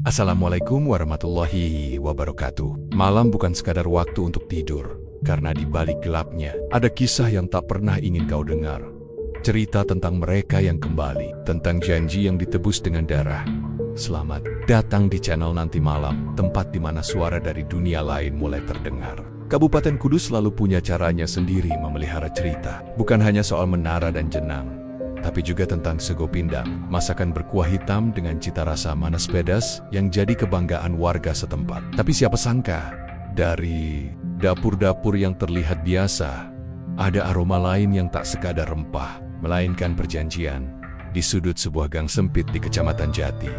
Assalamualaikum warahmatullahi wabarakatuh. Malam bukan sekadar waktu untuk tidur, karena di balik gelapnya ada kisah yang tak pernah ingin kau dengar. Cerita tentang mereka yang kembali, tentang janji yang ditebus dengan darah. Selamat datang di channel Nanti Malam, tempat di mana suara dari dunia lain mulai terdengar. Kabupaten Kudus selalu punya caranya sendiri memelihara cerita. Bukan hanya soal menara dan jenang, tapi juga tentang sego pindang, masakan berkuah hitam dengan cita rasa manis pedas yang jadi kebanggaan warga setempat. Tapi siapa sangka, dari dapur-dapur yang terlihat biasa, ada aroma lain yang tak sekadar rempah, melainkan perjanjian. Di sudut sebuah gang sempit di Kecamatan Jati,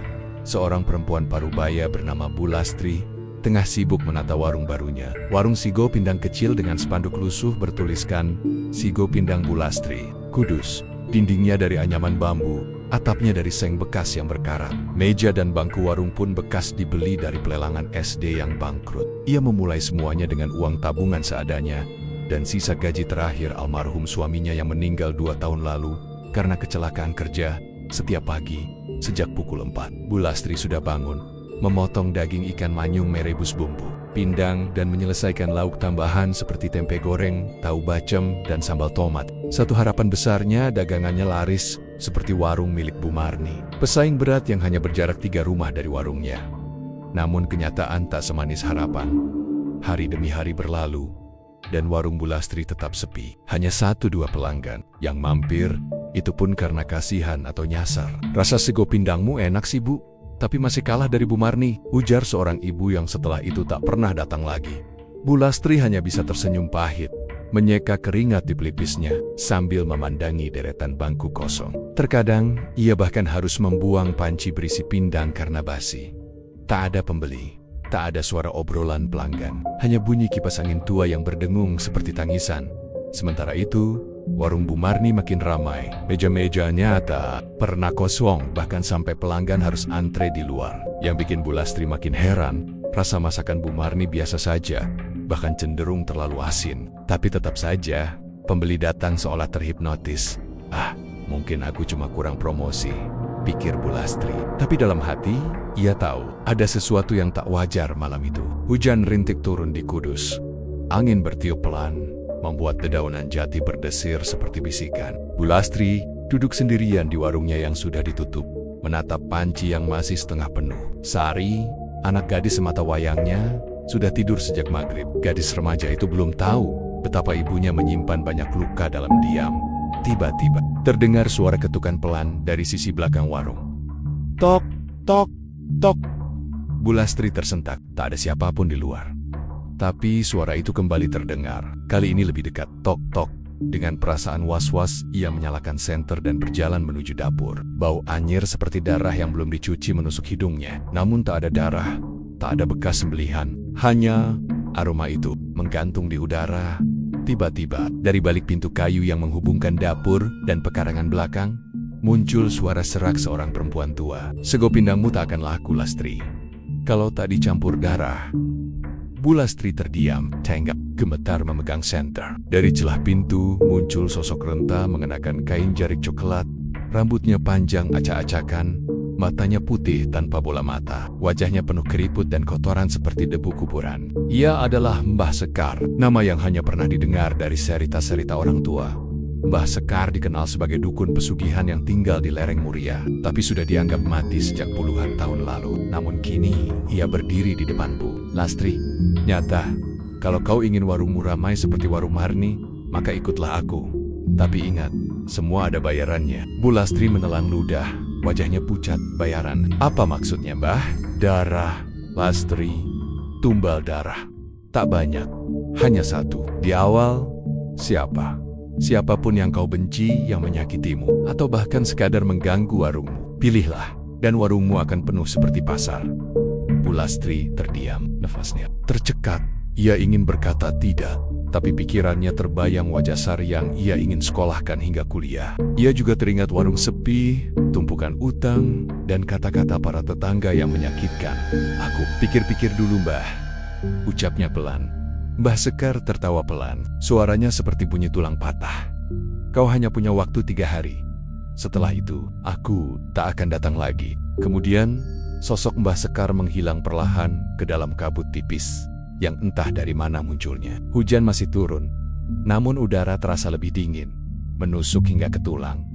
seorang perempuan parubaya bernama Bu Lastri tengah sibuk menata warung barunya. Warung Sigo Pindang kecil dengan spanduk lusuh bertuliskan Sigo Pindang Bu Lastri, Kudus. Dindingnya dari anyaman bambu, atapnya dari seng bekas yang berkarat. Meja dan bangku warung pun bekas dibeli dari pelelangan SD yang bangkrut. Ia memulai semuanya dengan uang tabungan seadanya dan sisa gaji terakhir almarhum suaminya yang meninggal 2 tahun lalu karena kecelakaan kerja. Setiap pagi, sejak pukul 4, Bu Lastri sudah bangun, memotong daging ikan manyung merebus bumbu, pindang, dan menyelesaikan lauk tambahan seperti tempe goreng, tahu bacem, dan sambal tomat. Satu harapan besarnya dagangannya laris, seperti warung milik Bu Marni, pesaing berat yang hanya berjarak 3 rumah dari warungnya. Namun kenyataan tak semanis harapan. Hari demi hari berlalu, dan warung Bu Lastri tetap sepi. Hanya 1-2 pelanggan yang mampir, itu pun karena kasihan atau nyasar. "Rasa sego pindangmu enak sih, Bu, tapi masih kalah dari Bu Marni," ujar seorang ibu yang setelah itu tak pernah datang lagi. Bu Lastri hanya bisa tersenyum pahit, menyeka keringat di pelipisnya sambil memandangi deretan bangku kosong. Terkadang, ia bahkan harus membuang panci berisi pindang karena basi. Tak ada pembeli, tak ada suara obrolan pelanggan, hanya bunyi kipas angin tua yang berdengung seperti tangisan. Sementara itu, warung Bu Marni makin ramai. Meja-mejanya tak pernah kosong, bahkan sampai pelanggan harus antre di luar. Yang bikin Bu Lastri makin heran, rasa masakan Bu Marni biasa saja, bahkan cenderung terlalu asin. Tapi tetap saja, pembeli datang seolah terhipnotis. Mungkin aku cuma kurang promosi, pikir Bu Lastri. Tapi dalam hati, ia tahu ada sesuatu yang tak wajar malam itu. Hujan rintik turun di Kudus. Angin bertiup pelan, membuat dedaunan jati berdesir seperti bisikan. Bu Lastri duduk sendirian di warungnya yang sudah ditutup, menatap panci yang masih setengah penuh. Sari, anak gadis semata wayangnya, sudah tidur sejak maghrib. Gadis remaja itu belum tahu betapa ibunya menyimpan banyak luka dalam diam. Tiba-tiba, terdengar suara ketukan pelan dari sisi belakang warung. Tok, tok, tok. Bu Lastri tersentak, tak ada siapapun di luar. Tapi suara itu kembali terdengar, kali ini lebih dekat. Tok, tok. Dengan perasaan was-was, ia menyalakan senter dan berjalan menuju dapur. Bau anyir seperti darah yang belum dicuci menusuk hidungnya. Namun tak ada darah, tak ada bekas sembelihan. Hanya aroma itu menggantung di udara. Tiba-tiba, dari balik pintu kayu yang menghubungkan dapur dan pekarangan belakang, muncul suara serak seorang perempuan tua. "Sego pindangmu tak akan laku, Lastri, kalau tak dicampur darah." Bu Lastri terdiam, tenggak, gemetar memegang senter. Dari celah pintu muncul sosok renta mengenakan kain jarik coklat, rambutnya panjang acak-acakan, matanya putih tanpa bola mata, wajahnya penuh keriput dan kotoran seperti debu kuburan. Ia adalah Mbah Sekar, nama yang hanya pernah didengar dari cerita-cerita orang tua. Mbah Sekar dikenal sebagai dukun pesugihan yang tinggal di lereng Muria, tapi sudah dianggap mati sejak puluhan tahun lalu. Namun kini, ia berdiri di depan Bu Lastri. "Nyata, kalau kau ingin warungmu ramai seperti warung Marni, maka ikutlah aku. Tapi ingat, semua ada bayarannya." Bu Lastri menelan ludah, wajahnya pucat. "Bayaran? Apa maksudnya, Mbah?" "Darah, Lastri. Tumbal darah. Tak banyak, hanya 1. Di awal, siapapun yang kau benci yang menyakitimu, atau bahkan sekadar mengganggu warungmu, pilihlah, dan warungmu akan penuh seperti pasar." Bu Lastri terdiam, nafasnya tercekat. Ia ingin berkata tidak, tapi pikirannya terbayang wajah Sari yang ia ingin sekolahkan hingga kuliah. Ia juga teringat warung sepi, tumpukan utang, dan kata-kata para tetangga yang menyakitkan. "Aku pikir-pikir dulu, Mbah," ucapnya pelan. Mbah Sekar tertawa pelan, suaranya seperti bunyi tulang patah. "Kau hanya punya waktu 3 hari. Setelah itu, aku tak akan datang lagi." Kemudian, Sosok Mbah Sekar menghilang perlahan ke dalam kabut tipis yang entah dari mana munculnya. Hujan masih turun, namun udara terasa lebih dingin, menusuk hingga ke tulang.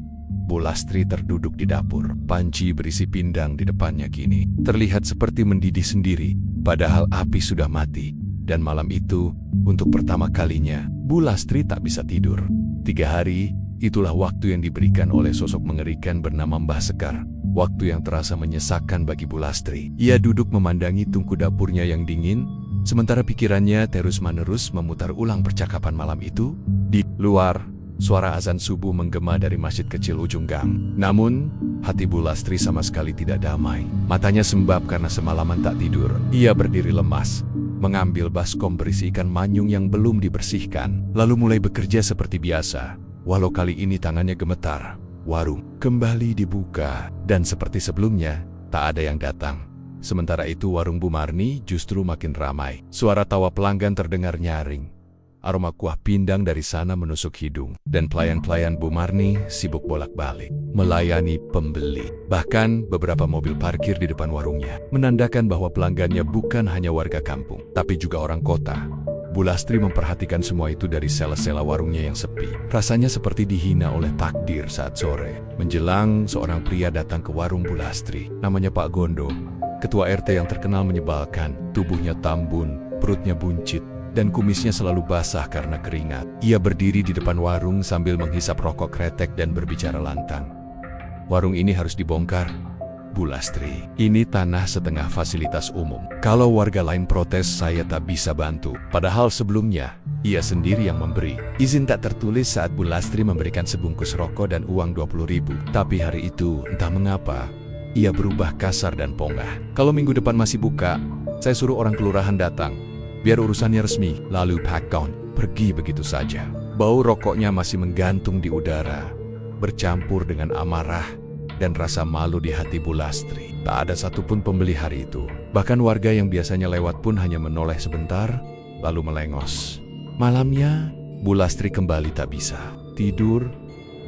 Bu Lastri terduduk di dapur. Panci berisi pindang di depannya kini terlihat seperti mendidih sendiri, padahal api sudah mati. Dan malam itu, untuk pertama kalinya, Bu Lastri tak bisa tidur. 3 hari, itulah waktu yang diberikan oleh sosok mengerikan bernama Mbah Sekar. Waktu yang terasa menyesakkan bagi Bu Lastri. Ia duduk memandangi tungku dapurnya yang dingin, sementara pikirannya terus-menerus memutar ulang percakapan malam itu. Di luar, suara azan subuh menggema dari masjid kecil ujung gang. Namun, hati Bu Lastri sama sekali tidak damai. Matanya sembab karena semalaman tak tidur. Ia berdiri lemas, mengambil baskom berisi ikan manyung yang belum dibersihkan, lalu mulai bekerja seperti biasa. Walau kali ini tangannya gemetar. Warung kembali dibuka, dan seperti sebelumnya, tak ada yang datang. Sementara itu warung Bu Marni justru makin ramai. Suara tawa pelanggan terdengar nyaring. Aroma kuah pindang dari sana menusuk hidung, dan pelayan-pelayan Bu Marni sibuk bolak-balik melayani pembeli. Bahkan beberapa mobil parkir di depan warungnya, menandakan bahwa pelanggannya bukan hanya warga kampung, tapi juga orang kota. Bu Lastri memperhatikan semua itu dari sela-sela warungnya yang sepi. Rasanya seperti dihina oleh takdir saat sore. Menjelang, seorang pria datang ke warung Bu Lastri. Namanya Pak Gondo, ketua RT yang terkenal menyebalkan. Tubuhnya tambun, perutnya buncit, dan kumisnya selalu basah karena keringat. Ia berdiri di depan warung sambil menghisap rokok kretek dan berbicara lantang. Warung ini harus dibongkar, Bu Lastri. Ini tanah setengah fasilitas umum. Kalau warga lain protes, saya tak bisa bantu. Padahal sebelumnya, ia sendiri yang memberi izin tak tertulis saat Bu Lastri memberikan sebungkus rokok dan uang 20.000. Tapi hari itu, entah mengapa, ia berubah kasar dan ponggah. Kalau minggu depan masih buka, saya suruh orang kelurahan datang. Biar urusannya resmi. Lalu Pak Gondo pergi begitu saja. Bau rokoknya masih menggantung di udara, bercampur dengan amarah dan rasa malu di hati Bu Lastri. Tak ada satupun pembeli hari itu. Bahkan warga yang biasanya lewat pun hanya menoleh sebentar, lalu melengos. Malamnya, Bu Lastri kembali tak bisa tidur.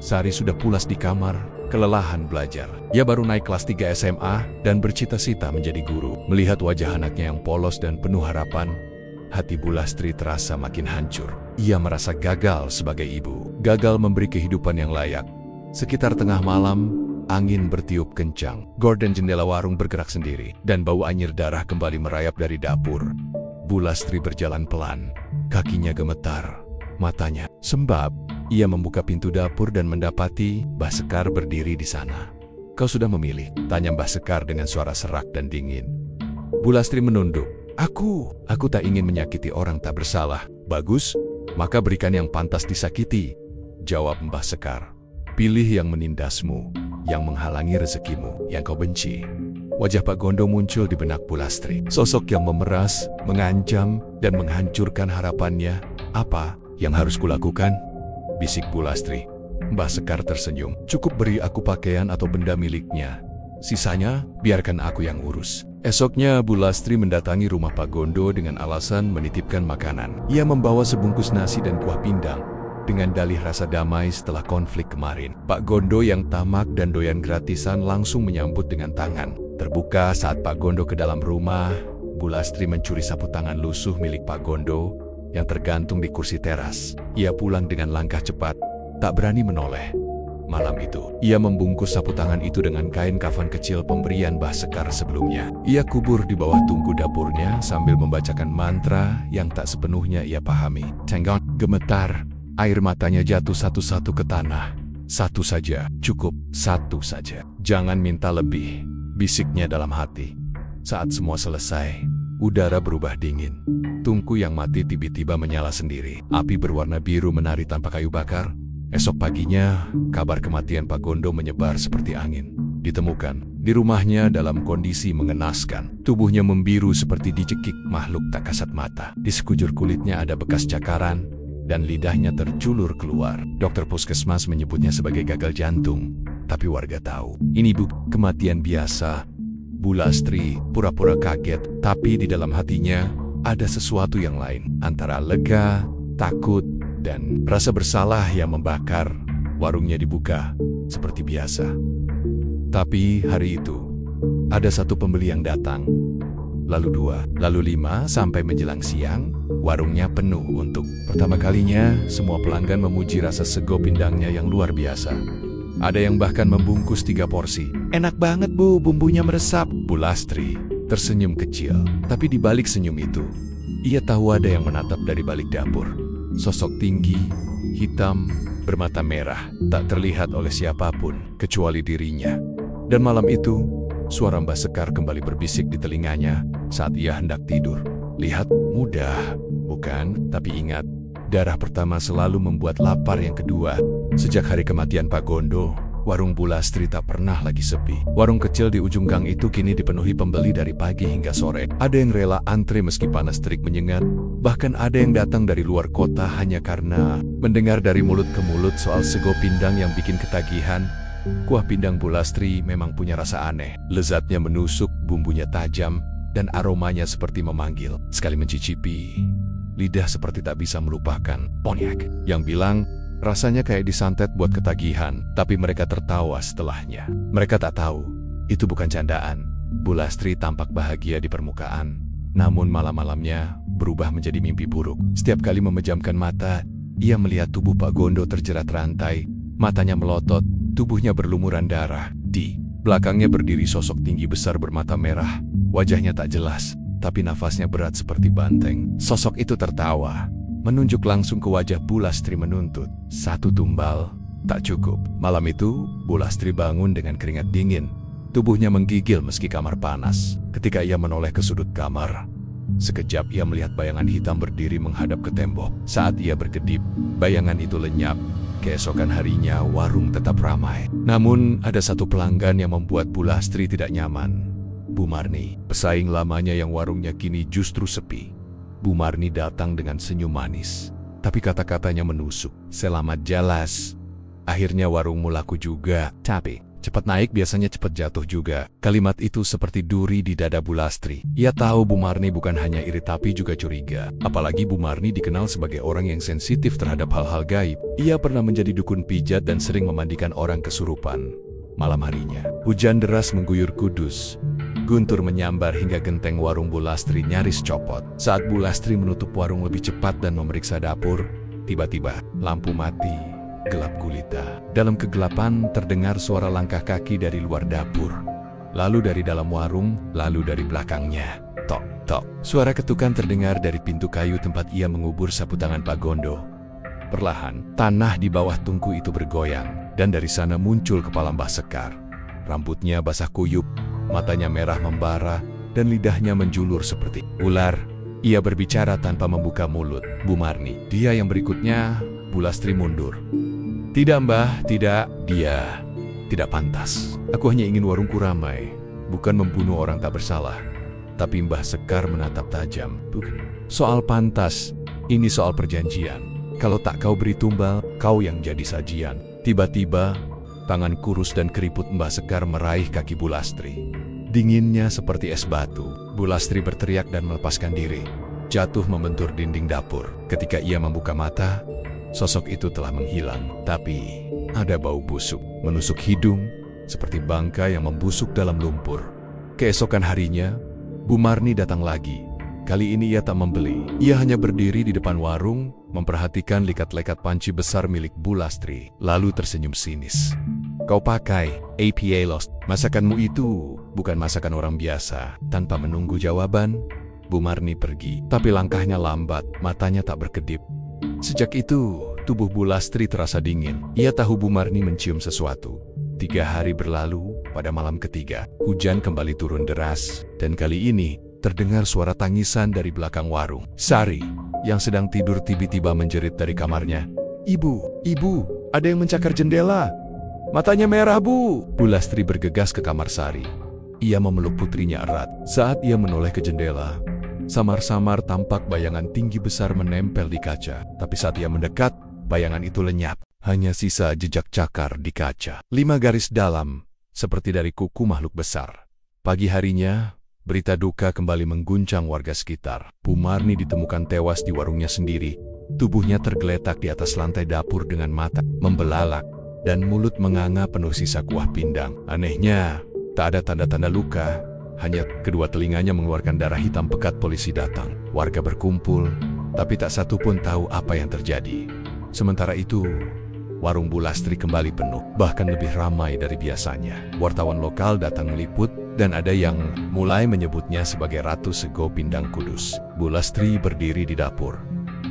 Sari sudah pulas di kamar, kelelahan belajar. Ia baru naik kelas 3 SMA dan bercita-cita menjadi guru. Melihat wajah anaknya yang polos dan penuh harapan, hati Bu Lastri terasa makin hancur. Ia merasa gagal sebagai ibu, gagal memberi kehidupan yang layak. Sekitar tengah malam, angin bertiup kencang. Gorden jendela warung bergerak sendiri, dan bau anyir darah kembali merayap dari dapur. Bu Lastri berjalan pelan, kakinya gemetar, matanya sembab. Ia membuka pintu dapur dan mendapati Mbah Sekar berdiri di sana. "Kau sudah memilih?" tanya Mbah Sekar dengan suara serak dan dingin. Bu Lastri menunduk. Aku tak ingin menyakiti orang tak bersalah." "Bagus, maka berikan yang pantas disakiti," jawab Mbah Sekar. "Pilih yang menindasmu, yang menghalangi rezekimu, yang kau benci." Wajah Pak Gondo muncul di benak Bu Lastri. Sosok yang memeras, mengancam, dan menghancurkan harapannya. "Apa yang harus kulakukan?" bisik Bu Lastri. Mbah Sekar tersenyum. "Cukup beri aku pakaian atau benda miliknya. Sisanya, biarkan aku yang urus." Esoknya, Bu Lastri mendatangi rumah Pak Gondo dengan alasan menitipkan makanan. Ia membawa sebungkus nasi dan kuah pindang, dengan dalih rasa damai setelah konflik kemarin. Pak Gondo yang tamak dan doyan gratisan langsung menyambut dengan tangan terbuka. Saat Pak Gondo ke dalam rumah, Bu Lastri mencuri sapu tangan lusuh milik Pak Gondo yang tergantung di kursi teras. Ia pulang dengan langkah cepat, tak berani menoleh. Malam itu, ia membungkus sapu tangan itu dengan kain kafan kecil pemberian Mbah Sekar sebelumnya. Ia kubur di bawah tungku dapurnya sambil membacakan mantra yang tak sepenuhnya ia pahami. Tengok, gemetar. Air matanya jatuh satu-satu ke tanah. "Satu saja, cukup, satu saja. Jangan minta lebih," bisiknya dalam hati. Saat semua selesai, udara berubah dingin. Tungku yang mati tiba-tiba menyala sendiri. Api berwarna biru menari tanpa kayu bakar. Esok paginya, kabar kematian Pak Gondo menyebar seperti angin. Ditemukan di rumahnya dalam kondisi mengenaskan. Tubuhnya membiru seperti dicekik makhluk tak kasat mata. Di sekujur kulitnya ada bekas cakaran, dan lidahnya terjulur keluar. Dokter puskesmas menyebutnya sebagai gagal jantung, tapi warga tahu ini bukan kematian biasa. Bu Lastri pura-pura kaget, tapi di dalam hatinya ada sesuatu yang lain, antara lega, takut, dan rasa bersalah yang membakar. Warungnya dibuka seperti biasa. Tapi hari itu, ada satu pembeli yang datang. Lalu 2, lalu 5, sampai menjelang siang, warungnya penuh untuk pertama kalinya. Semua pelanggan memuji rasa sego pindangnya yang luar biasa. Ada yang bahkan membungkus 3 porsi. Enak banget bu, bumbunya meresap. Bu Lastri tersenyum kecil, tapi di balik senyum itu, ia tahu ada yang menatap dari balik dapur. Sosok tinggi, hitam, bermata merah, tak terlihat oleh siapapun kecuali dirinya. Dan malam itu, suara Mbah Sekar kembali berbisik di telinganya saat ia hendak tidur. Lihat, mudah, bukan? Tapi ingat, darah pertama selalu membuat lapar yang kedua. Sejak hari kematian Pak Gondo, warung Bu Lastri tak pernah lagi sepi. Warung kecil di ujung gang itu kini dipenuhi pembeli dari pagi hingga sore. Ada yang rela antre meski panas terik menyengat. Bahkan ada yang datang dari luar kota hanya karena mendengar dari mulut ke mulut soal sego pindang yang bikin ketagihan. Kuah pindang Bu Lastri memang punya rasa aneh. Lezatnya menusuk, bumbunya tajam, dan aromanya seperti memanggil. Sekali mencicipi, lidah seperti tak bisa melupakan. Ponyak yang bilang, rasanya kayak disantet buat ketagihan, tapi mereka tertawa setelahnya. Mereka tak tahu, itu bukan candaan. Bu Lastri tampak bahagia di permukaan, namun malam-malamnya berubah menjadi mimpi buruk. Setiap kali memejamkan mata, ia melihat tubuh Pak Gondo terjerat rantai, matanya melotot, tubuhnya berlumuran darah. Di belakangnya berdiri sosok tinggi besar bermata merah, wajahnya tak jelas, tapi nafasnya berat seperti banteng. Sosok itu tertawa, menunjuk langsung ke wajah Bu Lastri menuntut. 1 tumbal, tak cukup. Malam itu, Bu Lastri bangun dengan keringat dingin. Tubuhnya menggigil meski kamar panas. Ketika ia menoleh ke sudut kamar, sekejap ia melihat bayangan hitam berdiri menghadap ke tembok. Saat ia berkedip, bayangan itu lenyap. Keesokan harinya, warung tetap ramai. Namun, ada satu pelanggan yang membuat Bu Lastri tidak nyaman. Bu Marni, pesaing lamanya yang warungnya kini justru sepi. Bu Marni datang dengan senyum manis, tapi kata-katanya menusuk. Selamat jelas. Akhirnya warungmu laku juga. Tapi, cepat naik biasanya cepat jatuh juga. Kalimat itu seperti duri di dada Bu Lastri. Ia tahu Bu Marni bukan hanya iri tapi juga curiga. Apalagi Bu Marni dikenal sebagai orang yang sensitif terhadap hal-hal gaib. Ia pernah menjadi dukun pijat dan sering memandikan orang kesurupan. Malam harinya, hujan deras mengguyur Kudus. Guntur menyambar hingga genteng warung Bu Lastri nyaris copot. Saat Bu Lastri menutup warung lebih cepat dan memeriksa dapur, tiba-tiba lampu mati, gelap gulita. Dalam kegelapan terdengar suara langkah kaki dari luar dapur. Lalu dari dalam warung, lalu dari belakangnya. Tok, tok. Suara ketukan terdengar dari pintu kayu tempat ia mengubur sapu tangan Pak Gondo. Perlahan, tanah di bawah tungku itu bergoyang, dan dari sana muncul kepala Mbah Sekar. Rambutnya basah kuyup, matanya merah membara, dan lidahnya menjulur seperti ular. Ia berbicara tanpa membuka mulut. Bu Marni. Dia yang berikutnya. Bu Lastri mundur. Tidak Mbah, tidak. Dia tidak pantas. Aku hanya ingin warungku ramai, bukan membunuh orang tak bersalah. Tapi Mbah Sekar menatap tajam. Bukan soal pantas, ini soal perjanjian. Kalau tak kau beri tumbal, kau yang jadi sajian. Tiba-tiba, tangan kurus dan keriput Mbah Sekar meraih kaki Bu Lastri. Dinginnya seperti es batu. Bu Lastri berteriak dan melepaskan diri. Jatuh membentur dinding dapur. Ketika ia membuka mata, sosok itu telah menghilang. Tapi, ada bau busuk menusuk hidung, seperti bangka yang membusuk dalam lumpur. Keesokan harinya, Bu Marni datang lagi. Kali ini ia tak membeli. Ia hanya berdiri di depan warung, memperhatikan likat-likat panci besar milik Bu Lastri, lalu tersenyum sinis. Kau pakai APA Lost. Masakanmu itu bukan masakan orang biasa. Tanpa menunggu jawaban, Bu Marni pergi. Tapi langkahnya lambat, matanya tak berkedip. Sejak itu, tubuh Bu Lastri terasa dingin. Ia tahu Bu Marni mencium sesuatu. 3 hari berlalu, pada malam ketiga, hujan kembali turun deras. Dan kali ini, terdengar suara tangisan dari belakang warung. Sari, yang sedang tidur tiba-tiba menjerit dari kamarnya. Ibu, ada yang mencakar jendela. Matanya merah, Bu. Bu Lastri bergegas ke kamar Sari. Ia memeluk putrinya erat. Saat ia menoleh ke jendela, samar-samar tampak bayangan tinggi besar menempel di kaca. Tapi saat ia mendekat, bayangan itu lenyap. Hanya sisa jejak cakar di kaca. 5 garis dalam, seperti dari kuku makhluk besar. Pagi harinya, berita duka kembali mengguncang warga sekitar. Bu Marni ditemukan tewas di warungnya sendiri. Tubuhnya tergeletak di atas lantai dapur dengan mata membelalak dan mulut menganga penuh sisa kuah pindang. Anehnya, Tak ada tanda-tanda luka, hanya kedua telinganya mengeluarkan darah hitam pekat. Polisi datang. Warga berkumpul, tapi tak satu pun tahu apa yang terjadi. Sementara itu, warung Bu Lastri kembali penuh, bahkan lebih ramai dari biasanya. Wartawan lokal datang meliput, dan ada yang mulai menyebutnya sebagai Ratu Sego Pindang Kudus. Bu Lastri berdiri di dapur,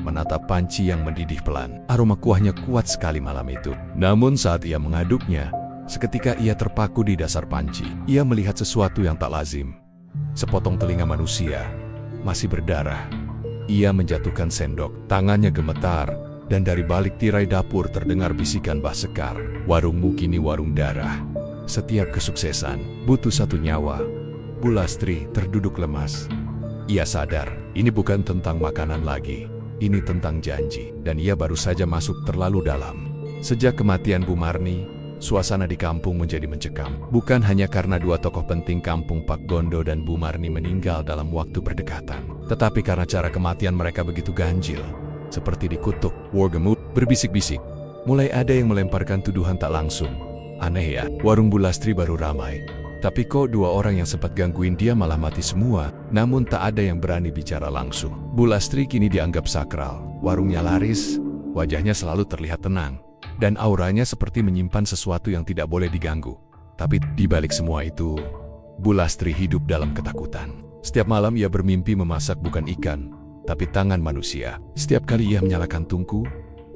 menatap panci yang mendidih pelan. Aroma kuahnya kuat sekali malam itu. Namun saat ia mengaduknya, seketika ia terpaku di dasar panci. Ia melihat sesuatu yang tak lazim. Sepotong telinga manusia, masih berdarah. Ia menjatuhkan sendok, tangannya gemetar, dan dari balik tirai dapur terdengar bisikan Mbah Sekar. Warungmu kini warung darah. Setiap kesuksesan butuh satu nyawa. Bu Lastri terduduk lemas. Ia sadar, ini bukan tentang makanan lagi. Ini tentang janji, dan ia baru saja masuk terlalu dalam. Sejak kematian Bu Marni, suasana di kampung menjadi mencekam. Bukan hanya karena dua tokoh penting kampung, Pak Gondo dan Bu Marni, meninggal dalam waktu berdekatan, tetapi karena cara kematian mereka begitu ganjil, seperti dikutuk. Warga berbisik-bisik. Mulai ada yang melemparkan tuduhan tak langsung. Aneh ya, warung Bu Lastri baru ramai, tapi kok dua orang yang sempat gangguin dia malah mati semua. Namun tak ada yang berani bicara langsung. Bu Lastri kini dianggap sakral. Warungnya laris, wajahnya selalu terlihat tenang, dan auranya seperti menyimpan sesuatu yang tidak boleh diganggu. Tapi di balik semua itu, Bu Lastri hidup dalam ketakutan. Setiap malam ia bermimpi memasak bukan ikan, tapi tangan manusia. Setiap kali ia menyalakan tungku,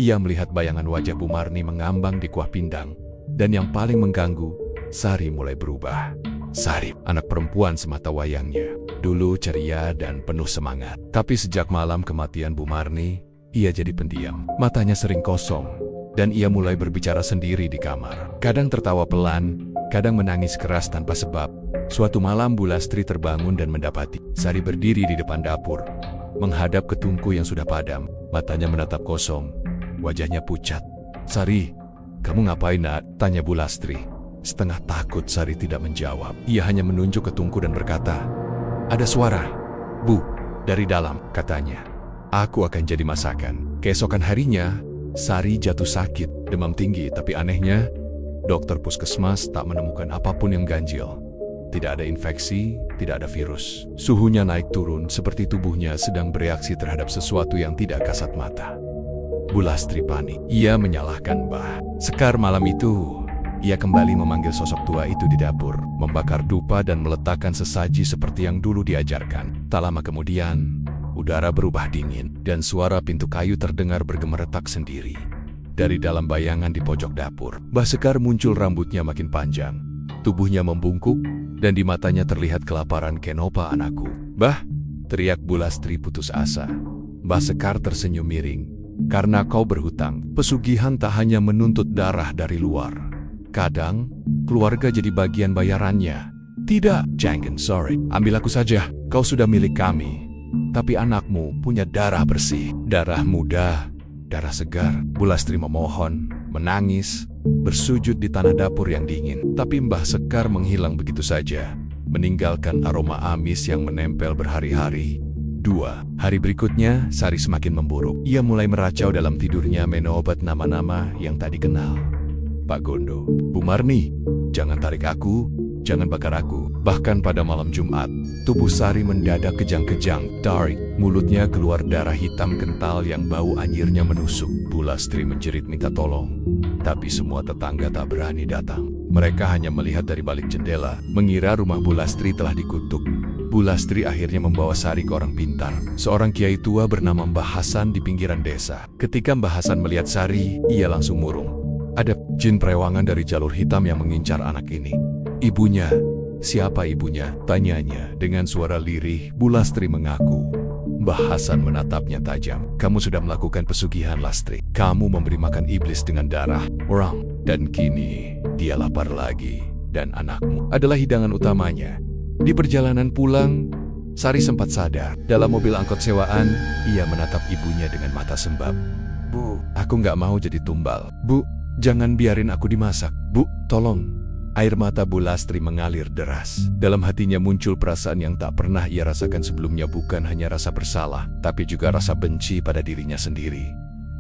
ia melihat bayangan wajah Bu Marni mengambang di kuah pindang. Dan yang paling mengganggu, Sari mulai berubah. Sari, anak perempuan semata wayangnya, dulu ceria dan penuh semangat. Tapi sejak malam kematian Bu Marni, ia jadi pendiam. Matanya sering kosong, dan ia mulai berbicara sendiri di kamar. Kadang tertawa pelan, kadang menangis keras tanpa sebab. Suatu malam Bu Lastri terbangun dan mendapati Sari berdiri di depan dapur, menghadap ke tungku yang sudah padam. Matanya menatap kosong, wajahnya pucat. "Sari, kamu ngapain, Nak?" tanya Bu Lastri. Setengah takut Sari tidak menjawab. Ia hanya menunjuk ke tungku dan berkata, "Ada suara, Bu, dari dalam," katanya. "Aku akan jadi masakan." Keesokan harinya, Sari jatuh sakit, demam tinggi, tapi anehnya, dokter puskesmas tak menemukan apapun yang ganjil. Tidak ada infeksi, tidak ada virus. Suhunya naik turun seperti tubuhnya sedang bereaksi terhadap sesuatu yang tidak kasat mata. Bu Lastri panik. Ia menyalahkan Mbah Sekar. Malam itu, ia kembali memanggil sosok tua itu di dapur, membakar dupa dan meletakkan sesaji seperti yang dulu diajarkan. Tak lama kemudian, udara berubah dingin, dan suara pintu kayu terdengar bergemeretak sendiri. Dari dalam bayangan di pojok dapur, Mbah Sekar muncul, rambutnya makin panjang, tubuhnya membungkuk, dan di matanya terlihat kelaparan. "Kenapa anakku?" "Bah," teriak Bu Lastri putus asa. Mbah Sekar tersenyum miring. "Karena kau berhutang." Pesugihan tak hanya menuntut darah dari luar. Kadang, keluarga jadi bagian bayarannya. "Tidak, jangan, sorry. Ambil aku saja, kau sudah milik kami. Tapi anakmu punya darah bersih, darah muda, darah segar." Bu Lastri memohon, menangis, bersujud di tanah dapur yang dingin. Tapi Mbah Sekar menghilang begitu saja, meninggalkan aroma amis yang menempel berhari-hari. 2 hari berikutnya, Sari semakin memburuk. Ia mulai meracau dalam tidurnya, menobat nama-nama yang tak dikenal. "Pak Gondo, Bu Marni, jangan tarik aku, jangan bakar aku." Bahkan pada malam Jumat, tubuh Sari mendadak kejang-kejang, tarik. Mulutnya keluar darah hitam kental yang bau anyirnya menusuk. Bu Lastri menjerit minta tolong, tapi semua tetangga tak berani datang. Mereka hanya melihat dari balik jendela, mengira rumah Bu Lastri telah dikutuk. Bu Lastri akhirnya membawa Sari ke orang pintar, seorang kiai tua bernama Mbah Hasan di pinggiran desa. Ketika Mbah Hasan melihat Sari, ia langsung murung. "Ada jin perewangan dari jalur hitam yang mengincar anak ini." "Ibunya? Siapa ibunya?" tanyanya dengan suara lirih. Bu Lastri mengaku. Mbah Hasan menatapnya tajam. "Kamu sudah melakukan pesugihan, Lastri. Kamu memberi makan iblis dengan darah orang. Dan kini, dia lapar lagi. Dan anakmu adalah hidangan utamanya." Di perjalanan pulang, Sari sempat sadar. Dalam mobil angkot sewaan, ia menatap ibunya dengan mata sembab. "Bu, aku nggak mau jadi tumbal. Bu, jangan biarin aku dimasak. Bu, tolong." Air mata Bu Lastri mengalir deras. Dalam hatinya muncul perasaan yang tak pernah ia rasakan sebelumnya, bukan hanya rasa bersalah, tapi juga rasa benci pada dirinya sendiri.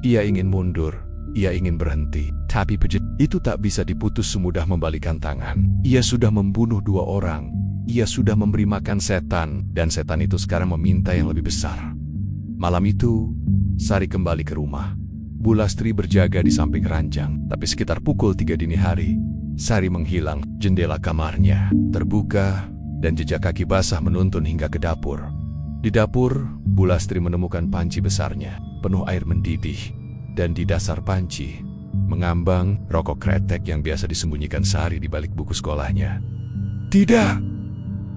Ia ingin mundur, Ia ingin berhenti, tapi itu tak bisa diputus semudah membalikan tangan. Ia sudah membunuh 2 orang. Ia sudah memberi makan setan, dan setan itu sekarang meminta yang lebih besar. Malam itu, Sari kembali ke rumah. Bu Lastri berjaga di samping ranjang, tapi sekitar pukul 3 dini hari, Sari menghilang. Jendela kamarnya terbuka, dan jejak kaki basah menuntun hingga ke dapur. Di dapur, Bu Lastri menemukan panci besarnya, penuh air mendidih. Dan di dasar panci, mengambang rokok kretek yang biasa disembunyikan Sari di balik buku sekolahnya. "Tidak!"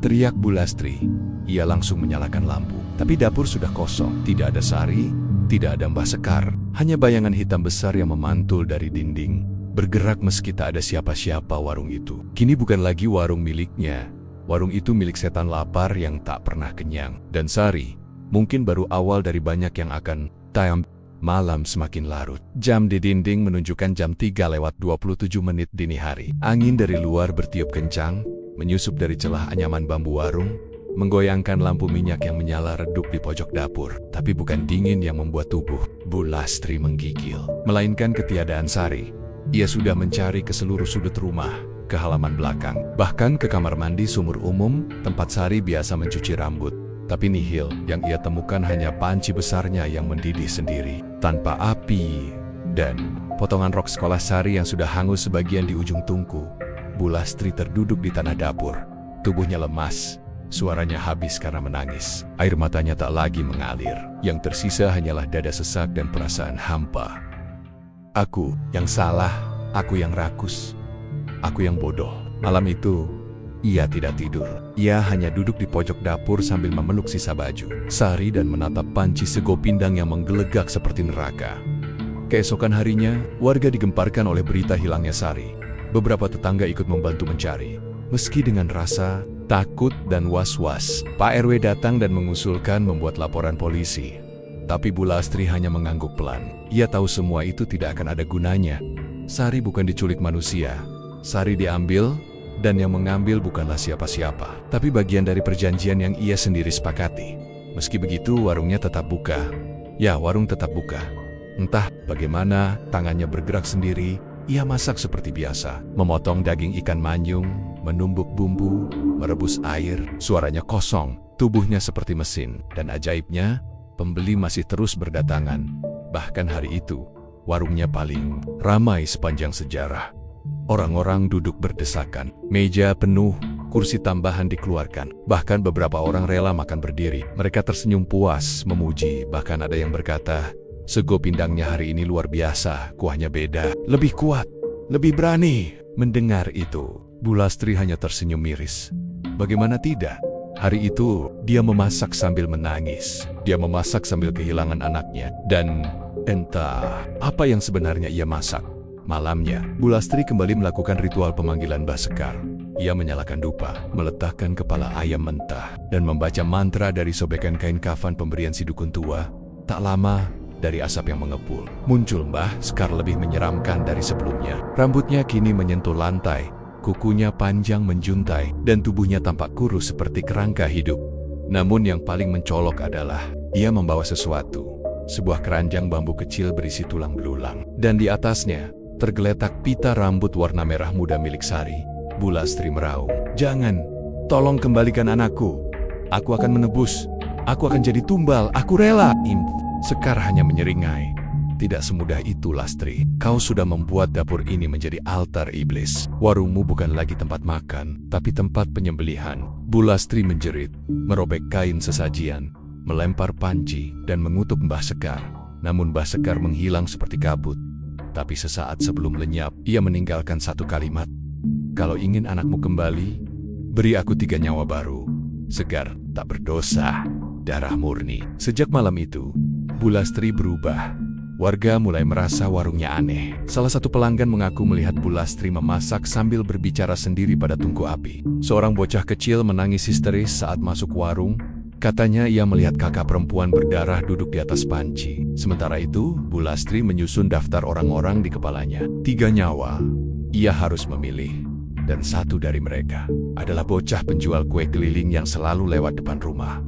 teriak Bu Lastri. Ia langsung menyalakan lampu. Tapi dapur sudah kosong. Tidak ada Sari, tidak ada Mbah Sekar. Hanya bayangan hitam besar yang memantul dari dinding, bergerak meski tak ada siapa-siapa. Warung itu kini bukan lagi warung miliknya. Warung itu milik setan lapar yang tak pernah kenyang. Dan Sari mungkin baru awal dari banyak yang akan tayang. Malam semakin larut. Jam di dinding menunjukkan jam 3:27 dini hari. Angin dari luar bertiup kencang, menyusup dari celah anyaman bambu warung, menggoyangkan lampu minyak yang menyala redup di pojok dapur. Tapi bukan dingin yang membuat tubuh Bu Lastri menggigil, melainkan ketiadaan Sari. Ia sudah mencari ke seluruh sudut rumah, ke halaman belakang, bahkan ke kamar mandi sumur umum, tempat Sari biasa mencuci rambut. Tapi nihil, yang ia temukan hanya panci besarnya yang mendidih sendiri, tanpa api, dan potongan rok sekolah Sari yang sudah hangus sebagian di ujung tungku. Bu Lastri terduduk di tanah dapur. Tubuhnya lemas, suaranya habis karena menangis. Air matanya tak lagi mengalir. Yang tersisa hanyalah dada sesak dan perasaan hampa. Aku yang salah, aku yang rakus, aku yang bodoh. Malam itu, ia tidak tidur. Ia hanya duduk di pojok dapur sambil memeluk sisa baju Sari dan menatap panci sego pindang yang menggelegak seperti neraka. Keesokan harinya, warga digemparkan oleh berita hilangnya Sari. Beberapa tetangga ikut membantu mencari. Meski dengan rasa takut dan was-was, Pak RW datang dan mengusulkan membuat laporan polisi. Tapi Bu Lastri hanya mengangguk pelan. Ia tahu semua itu tidak akan ada gunanya. Sari bukan diculik manusia. Sari diambil, dan yang mengambil bukanlah siapa-siapa, tapi bagian dari perjanjian yang ia sendiri sepakati. Meski begitu, warungnya tetap buka. Ya, warung tetap buka. Entah bagaimana, tangannya bergerak sendiri. Ia masak seperti biasa, memotong daging ikan manyung, menumbuk bumbu, merebus air. Suaranya kosong, tubuhnya seperti mesin. Dan ajaibnya, pembeli masih terus berdatangan. Bahkan hari itu, warungnya paling ramai sepanjang sejarah. Orang-orang duduk berdesakan, meja penuh, kursi tambahan dikeluarkan. Bahkan beberapa orang rela makan berdiri. Mereka tersenyum puas, memuji. Bahkan ada yang berkata, "Sego pindangnya hari ini luar biasa, kuahnya beda, lebih kuat, lebih berani." Mendengar itu, Bu Lastri hanya tersenyum miris. Bagaimana tidak? Hari itu, dia memasak sambil menangis. Dia memasak sambil kehilangan anaknya. Dan entah apa yang sebenarnya ia masak. Malamnya, Bu Lastri kembali melakukan ritual pemanggilan Mbah Sekar. Ia menyalakan dupa, meletakkan kepala ayam mentah, dan membaca mantra dari sobekan kain kafan pemberian si dukun tua. Tak lama, dari asap yang mengepul, muncul Mbah Sekar lebih menyeramkan dari sebelumnya. Rambutnya kini menyentuh lantai, kukunya panjang menjuntai, dan tubuhnya tampak kurus seperti kerangka hidup. Namun yang paling mencolok adalah, ia membawa sesuatu. Sebuah keranjang bambu kecil berisi tulang belulang, dan di atasnya tergeletak pita rambut warna merah muda milik Sari. Bu Lastri meraung, "Jangan, tolong kembalikan anakku. Aku akan menebus. Aku akan jadi tumbal. Aku rela." Sekar hanya menyeringai. "Tidak semudah itu, Lastri. Kau sudah membuat dapur ini menjadi altar iblis. Warungmu bukan lagi tempat makan, tapi tempat penyembelihan." Bu Lastri menjerit, merobek kain sesajian, melempar panci, dan mengutuk Mbah Sekar. Namun Mbah Sekar menghilang seperti kabut. Tapi sesaat sebelum lenyap, ia meninggalkan satu kalimat. "Kalau ingin anakmu kembali, beri aku 3 nyawa baru. Segar, tak berdosa, darah murni." Sejak malam itu, Bu Lastri berubah. Warga mulai merasa warungnya aneh. Salah satu pelanggan mengaku melihat Bu Lastri memasak sambil berbicara sendiri pada tungku api. Seorang bocah kecil menangis histeris saat masuk warung. Katanya ia melihat kakak perempuan berdarah duduk di atas panci. Sementara itu, Bu Lastri menyusun daftar orang-orang di kepalanya. 3 nyawa. Ia harus memilih. Dan satu dari mereka adalah bocah penjual kue keliling yang selalu lewat depan rumah.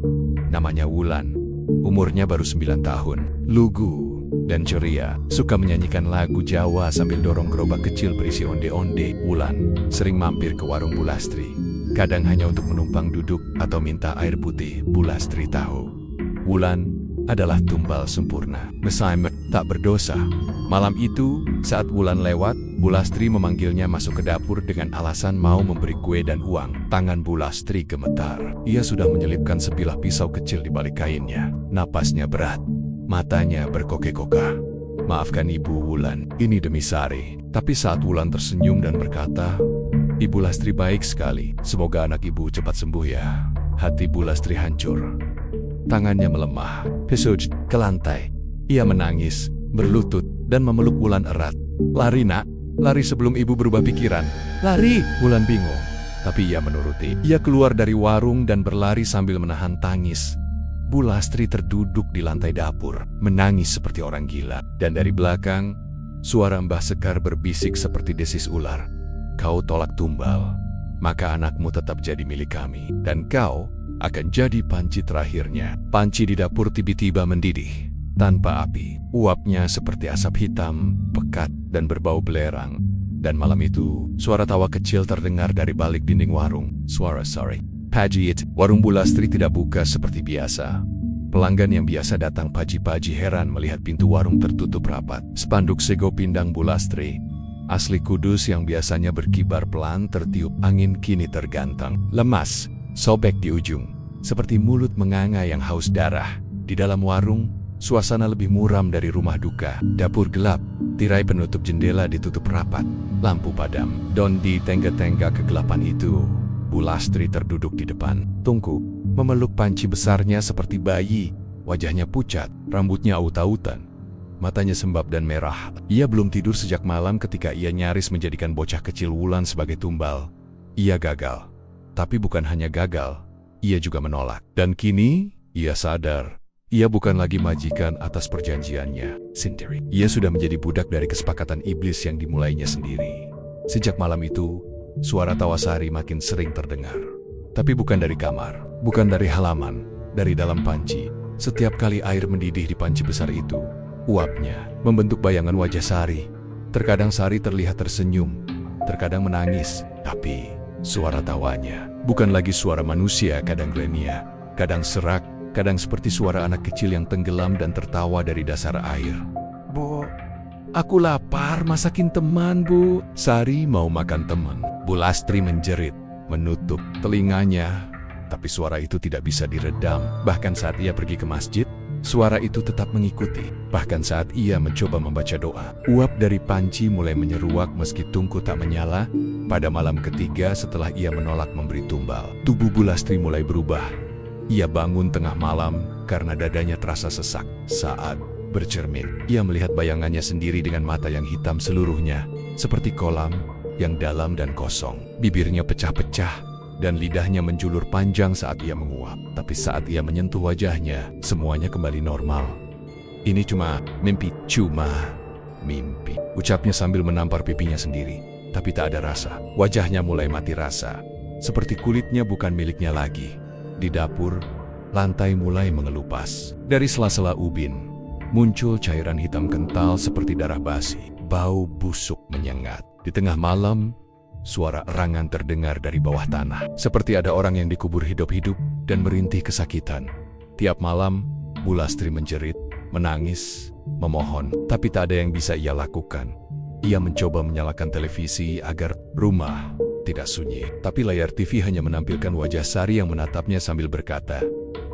Namanya Wulan. Umurnya baru 9 tahun. Lugu dan ceria, suka menyanyikan lagu Jawa sambil dorong gerobak kecil berisi onde-onde. Wulan sering mampir ke warung Bu Lastri, kadang hanya untuk menumpang duduk atau minta air putih. Bu Lastri tahu Wulan adalah tumbal sempurna, Messiah tak berdosa. Malam itu, saat Wulan lewat, Bu Lastri memanggilnya masuk ke dapur dengan alasan mau memberi kue dan uang. Tangan Bu Lastri gemetar. Ia sudah menyelipkan sebilah pisau kecil di balik kainnya. Napasnya berat, matanya berkokek-kokah. Maafkan Ibu Wulan, ini demi Sari. Tapi saat Wulan tersenyum dan berkata, Ibu Lastri baik sekali, semoga anak ibu cepat sembuh ya. Hati Bu Lastri hancur. Tangannya melemah, pesoj ke lantai. Ia menangis, berlutut, dan memeluk Wulan erat. Lari nak, lari sebelum ibu berubah pikiran. Lari, Wulan bingung. Tapi ia menuruti. Ia keluar dari warung dan berlari sambil menahan tangis. Bu Lastri terduduk di lantai dapur, menangis seperti orang gila. Dan dari belakang, suara Mbah Sekar berbisik seperti desis ular. Kau tolak tumbal, maka anakmu tetap jadi milik kami. Dan kau akan jadi panci terakhirnya. Panci di dapur tiba-tiba mendidih. Tanpa api, uapnya seperti asap hitam, pekat, dan berbau belerang. Dan malam itu, suara tawa kecil terdengar dari balik dinding warung. Suara Pajit, warung Bu Lastri tidak buka seperti biasa. Pelanggan yang biasa datang pagi-pagi heran melihat pintu warung tertutup rapat. Spanduk Sego Pindang Bu Lastri, asli Kudus yang biasanya berkibar pelan tertiup angin kini tergantang. Lemas, sobek di ujung, seperti mulut menganga yang haus darah. Di dalam warung, suasana lebih muram dari rumah duka. Dapur gelap, tirai penutup jendela ditutup rapat, lampu padam. Don di tengga-tengga kegelapan itu, Bu Lastri terduduk di depan, tungku, memeluk panci besarnya seperti bayi. Wajahnya pucat, rambutnya aut-autan, matanya sembab dan merah. Ia belum tidur sejak malam ketika ia nyaris menjadikan bocah kecil Wulan sebagai tumbal. Ia gagal. Tapi bukan hanya gagal, ia juga menolak. Dan kini, ia sadar, ia bukan lagi majikan atas perjanjiannya sendiri. Ia sudah menjadi budak dari kesepakatan iblis yang dimulainya sendiri. Sejak malam itu, suara tawa Sari makin sering terdengar. Tapi bukan dari kamar, bukan dari halaman, dari dalam panci. Setiap kali air mendidih di panci besar itu, uapnya membentuk bayangan wajah Sari. Terkadang Sari terlihat tersenyum, terkadang menangis. Tapi suara tawanya bukan lagi suara manusia, kadang glenia, kadang serak, kadang seperti suara anak kecil yang tenggelam dan tertawa dari dasar air. Bu, aku lapar, masakin teman, Bu. Sari mau makan teman. Bu Lastri menjerit, menutup telinganya. Tapi suara itu tidak bisa diredam. Bahkan saat ia pergi ke masjid, suara itu tetap mengikuti. Bahkan saat ia mencoba membaca doa, uap dari panci mulai menyeruak meski tungku tak menyala. Pada malam ketiga setelah ia menolak memberi tumbal, tubuh Bu Lastri mulai berubah. Ia bangun tengah malam karena dadanya terasa sesak. Saat bercermin, ia melihat bayangannya sendiri dengan mata yang hitam seluruhnya, seperti kolam yang dalam dan kosong. Bibirnya pecah-pecah dan lidahnya menjulur panjang saat ia menguap. Tapi saat ia menyentuh wajahnya, semuanya kembali normal. Ini cuma mimpi, ucapnya sambil menampar pipinya sendiri. Tapi tak ada rasa. Wajahnya mulai mati rasa, seperti kulitnya bukan miliknya lagi. Di dapur, lantai mulai mengelupas. Dari sela-sela ubin, muncul cairan hitam kental seperti darah basi. Bau busuk menyengat. Di tengah malam, suara erangan terdengar dari bawah tanah. Seperti ada orang yang dikubur hidup-hidup dan merintih kesakitan. Tiap malam, Bu Lastri menjerit, menangis, memohon. Tapi tak ada yang bisa ia lakukan. Ia mencoba menyalakan televisi agar rumah tidak sunyi. Tapi layar TV hanya menampilkan wajah Sari yang menatapnya sambil berkata,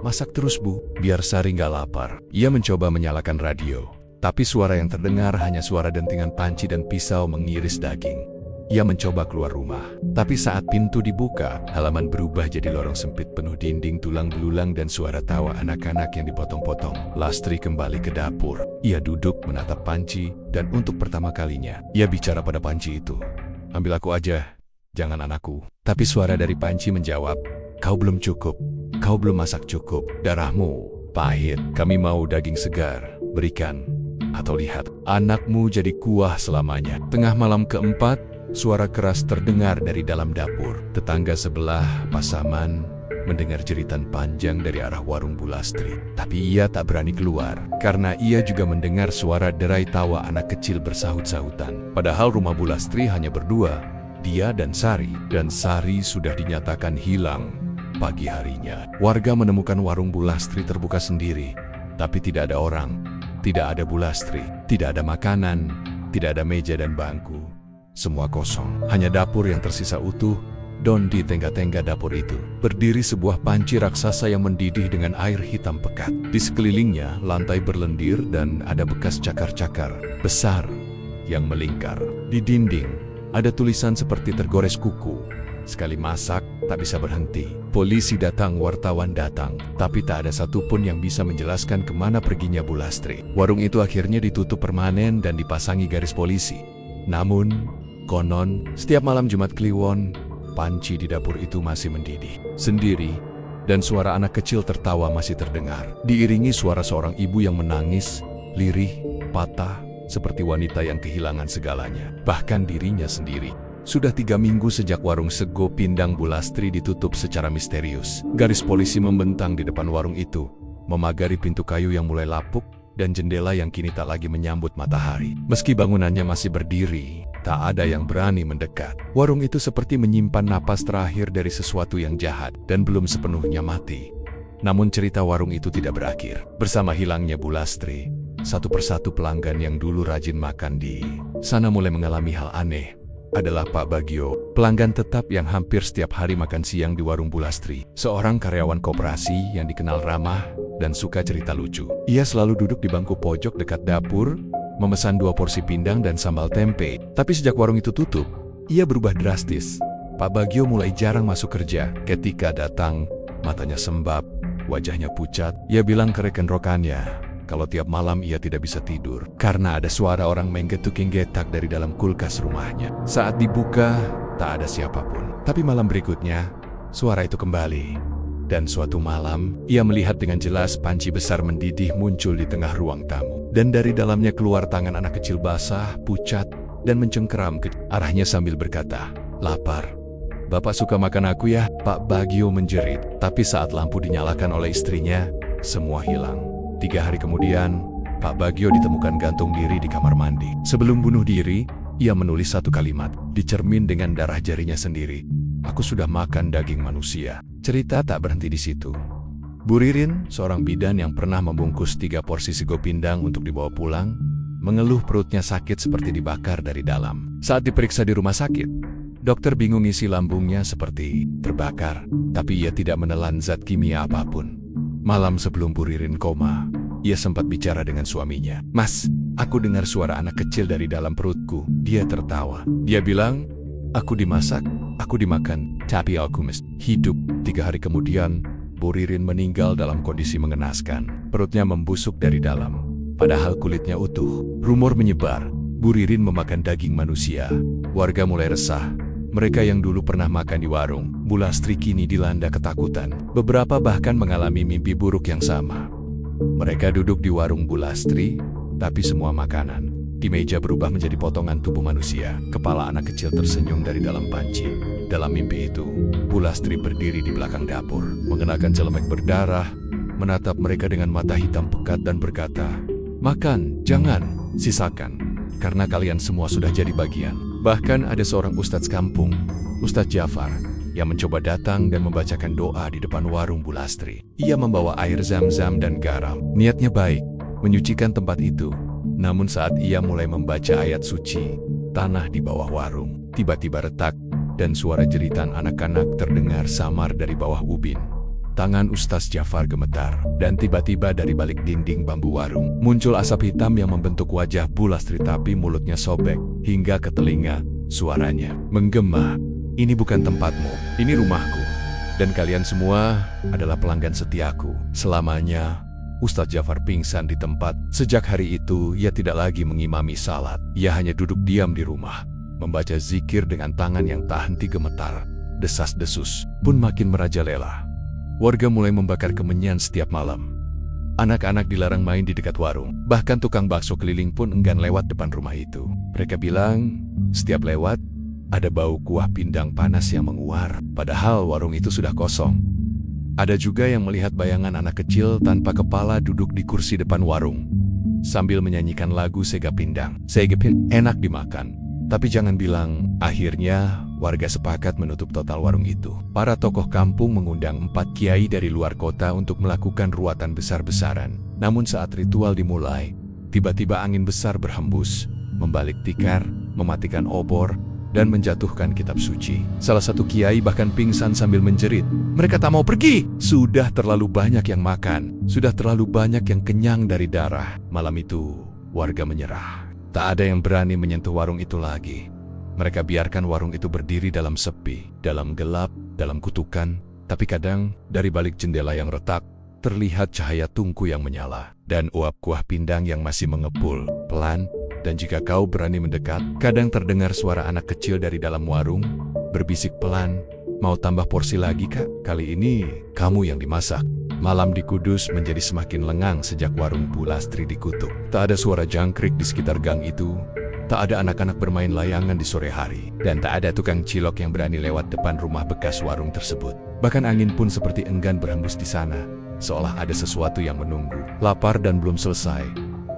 "Masak terus, Bu, biar Sari nggak lapar." Ia mencoba menyalakan radio. Tapi suara yang terdengar hanya suara dentingan panci dan pisau mengiris daging. Ia mencoba keluar rumah. Tapi saat pintu dibuka, halaman berubah jadi lorong sempit penuh dinding tulang belulang dan suara tawa anak-anak yang dipotong-potong. Lastri kembali ke dapur. Ia duduk menatap panci, dan untuk pertama kalinya, ia bicara pada panci itu. "Ambil aku aja, jangan anakku." Tapi suara dari panci menjawab, "Kau belum cukup. Kau belum masak cukup. Darahmu pahit. Kami mau daging segar. Berikan. Atau lihat, anakmu jadi kuah selamanya." Tengah malam keempat, suara keras terdengar dari dalam dapur. Tetangga sebelah, Pasaman, mendengar jeritan panjang dari arah warung Bulastri. Tapi ia tak berani keluar, karena ia juga mendengar suara derai tawa anak kecil bersahut-sahutan. Padahal rumah Bulastri hanya berdua, dia dan Sari sudah dinyatakan hilang. Pagi harinya, warga menemukan warung Bulastri terbuka sendiri, tapi tidak ada orang, tidak ada Bulastri, tidak ada makanan, tidak ada meja dan bangku. Semua kosong, hanya dapur yang tersisa utuh. Dan di tengah-tengah dapur itu, berdiri sebuah panci raksasa yang mendidih dengan air hitam pekat. Di sekelilingnya, lantai berlendir dan ada bekas cakar-cakar besar yang melingkar. Di dinding, ada tulisan seperti tergores kuku. Sekali masak, tak bisa berhenti. Polisi datang, wartawan datang, tapi tak ada satupun yang bisa menjelaskan kemana perginya Bulastri. Warung itu akhirnya ditutup permanen dan dipasangi garis polisi. Namun, konon, setiap malam Jumat Kliwon, panci di dapur itu masih mendidih sendiri, dan suara anak kecil tertawa masih terdengar, diiringi suara seorang ibu yang menangis, lirih, patah, seperti wanita yang kehilangan segalanya, bahkan dirinya sendiri. Sudah 3 minggu sejak warung sego pindang Bulastri ditutup secara misterius. Garis polisi membentang di depan warung itu, memagari pintu kayu yang mulai lapuk, dan jendela yang kini tak lagi menyambut matahari. Meski bangunannya masih berdiri, tak ada yang berani mendekat. Warung itu seperti menyimpan napas terakhir dari sesuatu yang jahat dan belum sepenuhnya mati. Namun cerita warung itu tidak berakhir. Bersama hilangnya Bulastri, satu persatu pelanggan yang dulu rajin makan di sana mulai mengalami hal aneh. Adalah Pak Bagio, pelanggan tetap yang hampir setiap hari makan siang di warung Bulastri. Seorang karyawan koperasi yang dikenal ramah dan suka cerita lucu. Ia selalu duduk di bangku pojok dekat dapur, memesan 2 porsi pindang dan sambal tempe. Tapi sejak warung itu tutup, ia berubah drastis. Pak Bagio mulai jarang masuk kerja. Ketika datang, matanya sembab, wajahnya pucat. Ia bilang ke rekan-rekannya, kalau tiap malam ia tidak bisa tidur karena ada suara orang menggetuk-getak dari dalam kulkas rumahnya. Saat dibuka, tak ada siapapun. Tapi malam berikutnya, suara itu kembali. Dan suatu malam, ia melihat dengan jelas panci besar mendidih muncul di tengah ruang tamu. Dan dari dalamnya keluar tangan anak kecil basah, pucat, dan mencengkeram ke arahnya sambil berkata, "Lapar. Bapak suka makan aku ya?" Pak Bagio menjerit. Tapi saat lampu dinyalakan oleh istrinya, semua hilang. 3 hari kemudian, Pak Bagio ditemukan gantung diri di kamar mandi. Sebelum bunuh diri, ia menulis satu kalimat di cermin dengan darah jarinya sendiri. "Aku sudah makan daging manusia." Cerita tak berhenti di situ. Bu Ririn, seorang bidan yang pernah membungkus 3 porsi sego pindang untuk dibawa pulang, mengeluh perutnya sakit seperti dibakar dari dalam. Saat diperiksa di rumah sakit, dokter bingung isi lambungnya seperti terbakar, tapi ia tidak menelan zat kimia apapun. Malam sebelum Bu Ririn koma, ia sempat bicara dengan suaminya. "Mas, aku dengar suara anak kecil dari dalam perutku." Dia tertawa. Dia bilang, "Aku dimasak, aku dimakan, tapi aku mesti hidup." 3 hari kemudian, Bu Ririn meninggal dalam kondisi mengenaskan. Perutnya membusuk dari dalam, padahal kulitnya utuh. Rumor menyebar, Bu Ririn memakan daging manusia. Warga mulai resah. Mereka yang dulu pernah makan di warung Bulastri kini dilanda ketakutan. Beberapa bahkan mengalami mimpi buruk yang sama. Mereka duduk di warung Bulastri, tapi semua makanan di meja berubah menjadi potongan tubuh manusia. Kepala anak kecil tersenyum dari dalam panci. Dalam mimpi itu, Bulastri berdiri di belakang dapur, mengenakan celemek berdarah, menatap mereka dengan mata hitam pekat dan berkata, "Makan, jangan, sisakan, karena kalian semua sudah jadi bagian." Bahkan ada seorang ustadz kampung, Ustadz Jafar, yang mencoba datang dan membacakan doa di depan warung Bulastri. Ia membawa air zam-zam dan garam. Niatnya baik, menyucikan tempat itu. Namun saat ia mulai membaca ayat suci, tanah di bawah warung tiba-tiba retak, dan suara jeritan anak-anak terdengar samar dari bawah ubin. Tangan Ustadz Jafar gemetar, dan tiba-tiba dari balik dinding bambu warung muncul asap hitam yang membentuk wajah Bulastri, tapi mulutnya sobek hingga ke telinga. Suaranya menggema, "Ini bukan tempatmu, ini rumahku, dan kalian semua adalah pelanggan setiaku selamanya." Ustadz Jafar pingsan di tempat. Sejak hari itu, ia tidak lagi mengimami salat. Ia hanya duduk diam di rumah, membaca zikir dengan tangan yang tak henti gemetar. Desas-desus pun makin merajalela. Warga mulai membakar kemenyan setiap malam. Anak-anak dilarang main di dekat warung. Bahkan tukang bakso keliling pun enggan lewat depan rumah itu. Mereka bilang, setiap lewat, ada bau kuah pindang panas yang menguar. Padahal warung itu sudah kosong. Ada juga yang melihat bayangan anak kecil tanpa kepala duduk di kursi depan warung, sambil menyanyikan lagu Sega Pindang. Sega Pindang enak dimakan, tapi jangan bilang. Akhirnya, warga sepakat menutup total warung itu. Para tokoh kampung mengundang 4 kiai dari luar kota untuk melakukan ruatan besar-besaran. Namun saat ritual dimulai, tiba-tiba angin besar berhembus, membalik tikar, mematikan obor, dan menjatuhkan kitab suci. Salah satu kiai bahkan pingsan sambil menjerit, "Mereka tak mau pergi! Sudah terlalu banyak yang makan, sudah terlalu banyak yang kenyang dari darah." Malam itu, warga menyerah. Tak ada yang berani menyentuh warung itu lagi. Mereka biarkan warung itu berdiri dalam sepi, dalam gelap, dalam kutukan. Tapi kadang, dari balik jendela yang retak, terlihat cahaya tungku yang menyala, dan uap kuah pindang yang masih mengepul, pelan. Dan jika kau berani mendekat, kadang terdengar suara anak kecil dari dalam warung, berbisik pelan, "Mau tambah porsi lagi, Kak? Kali ini, kamu yang dimasak." Malam di Kudus menjadi semakin lengang sejak warung Bu Lastri dikutuk. Tak ada suara jangkrik di sekitar gang itu, tak ada anak-anak bermain layangan di sore hari, dan tak ada tukang cilok yang berani lewat depan rumah bekas warung tersebut. Bahkan angin pun seperti enggan berhembus di sana, seolah ada sesuatu yang menunggu, lapar dan belum selesai.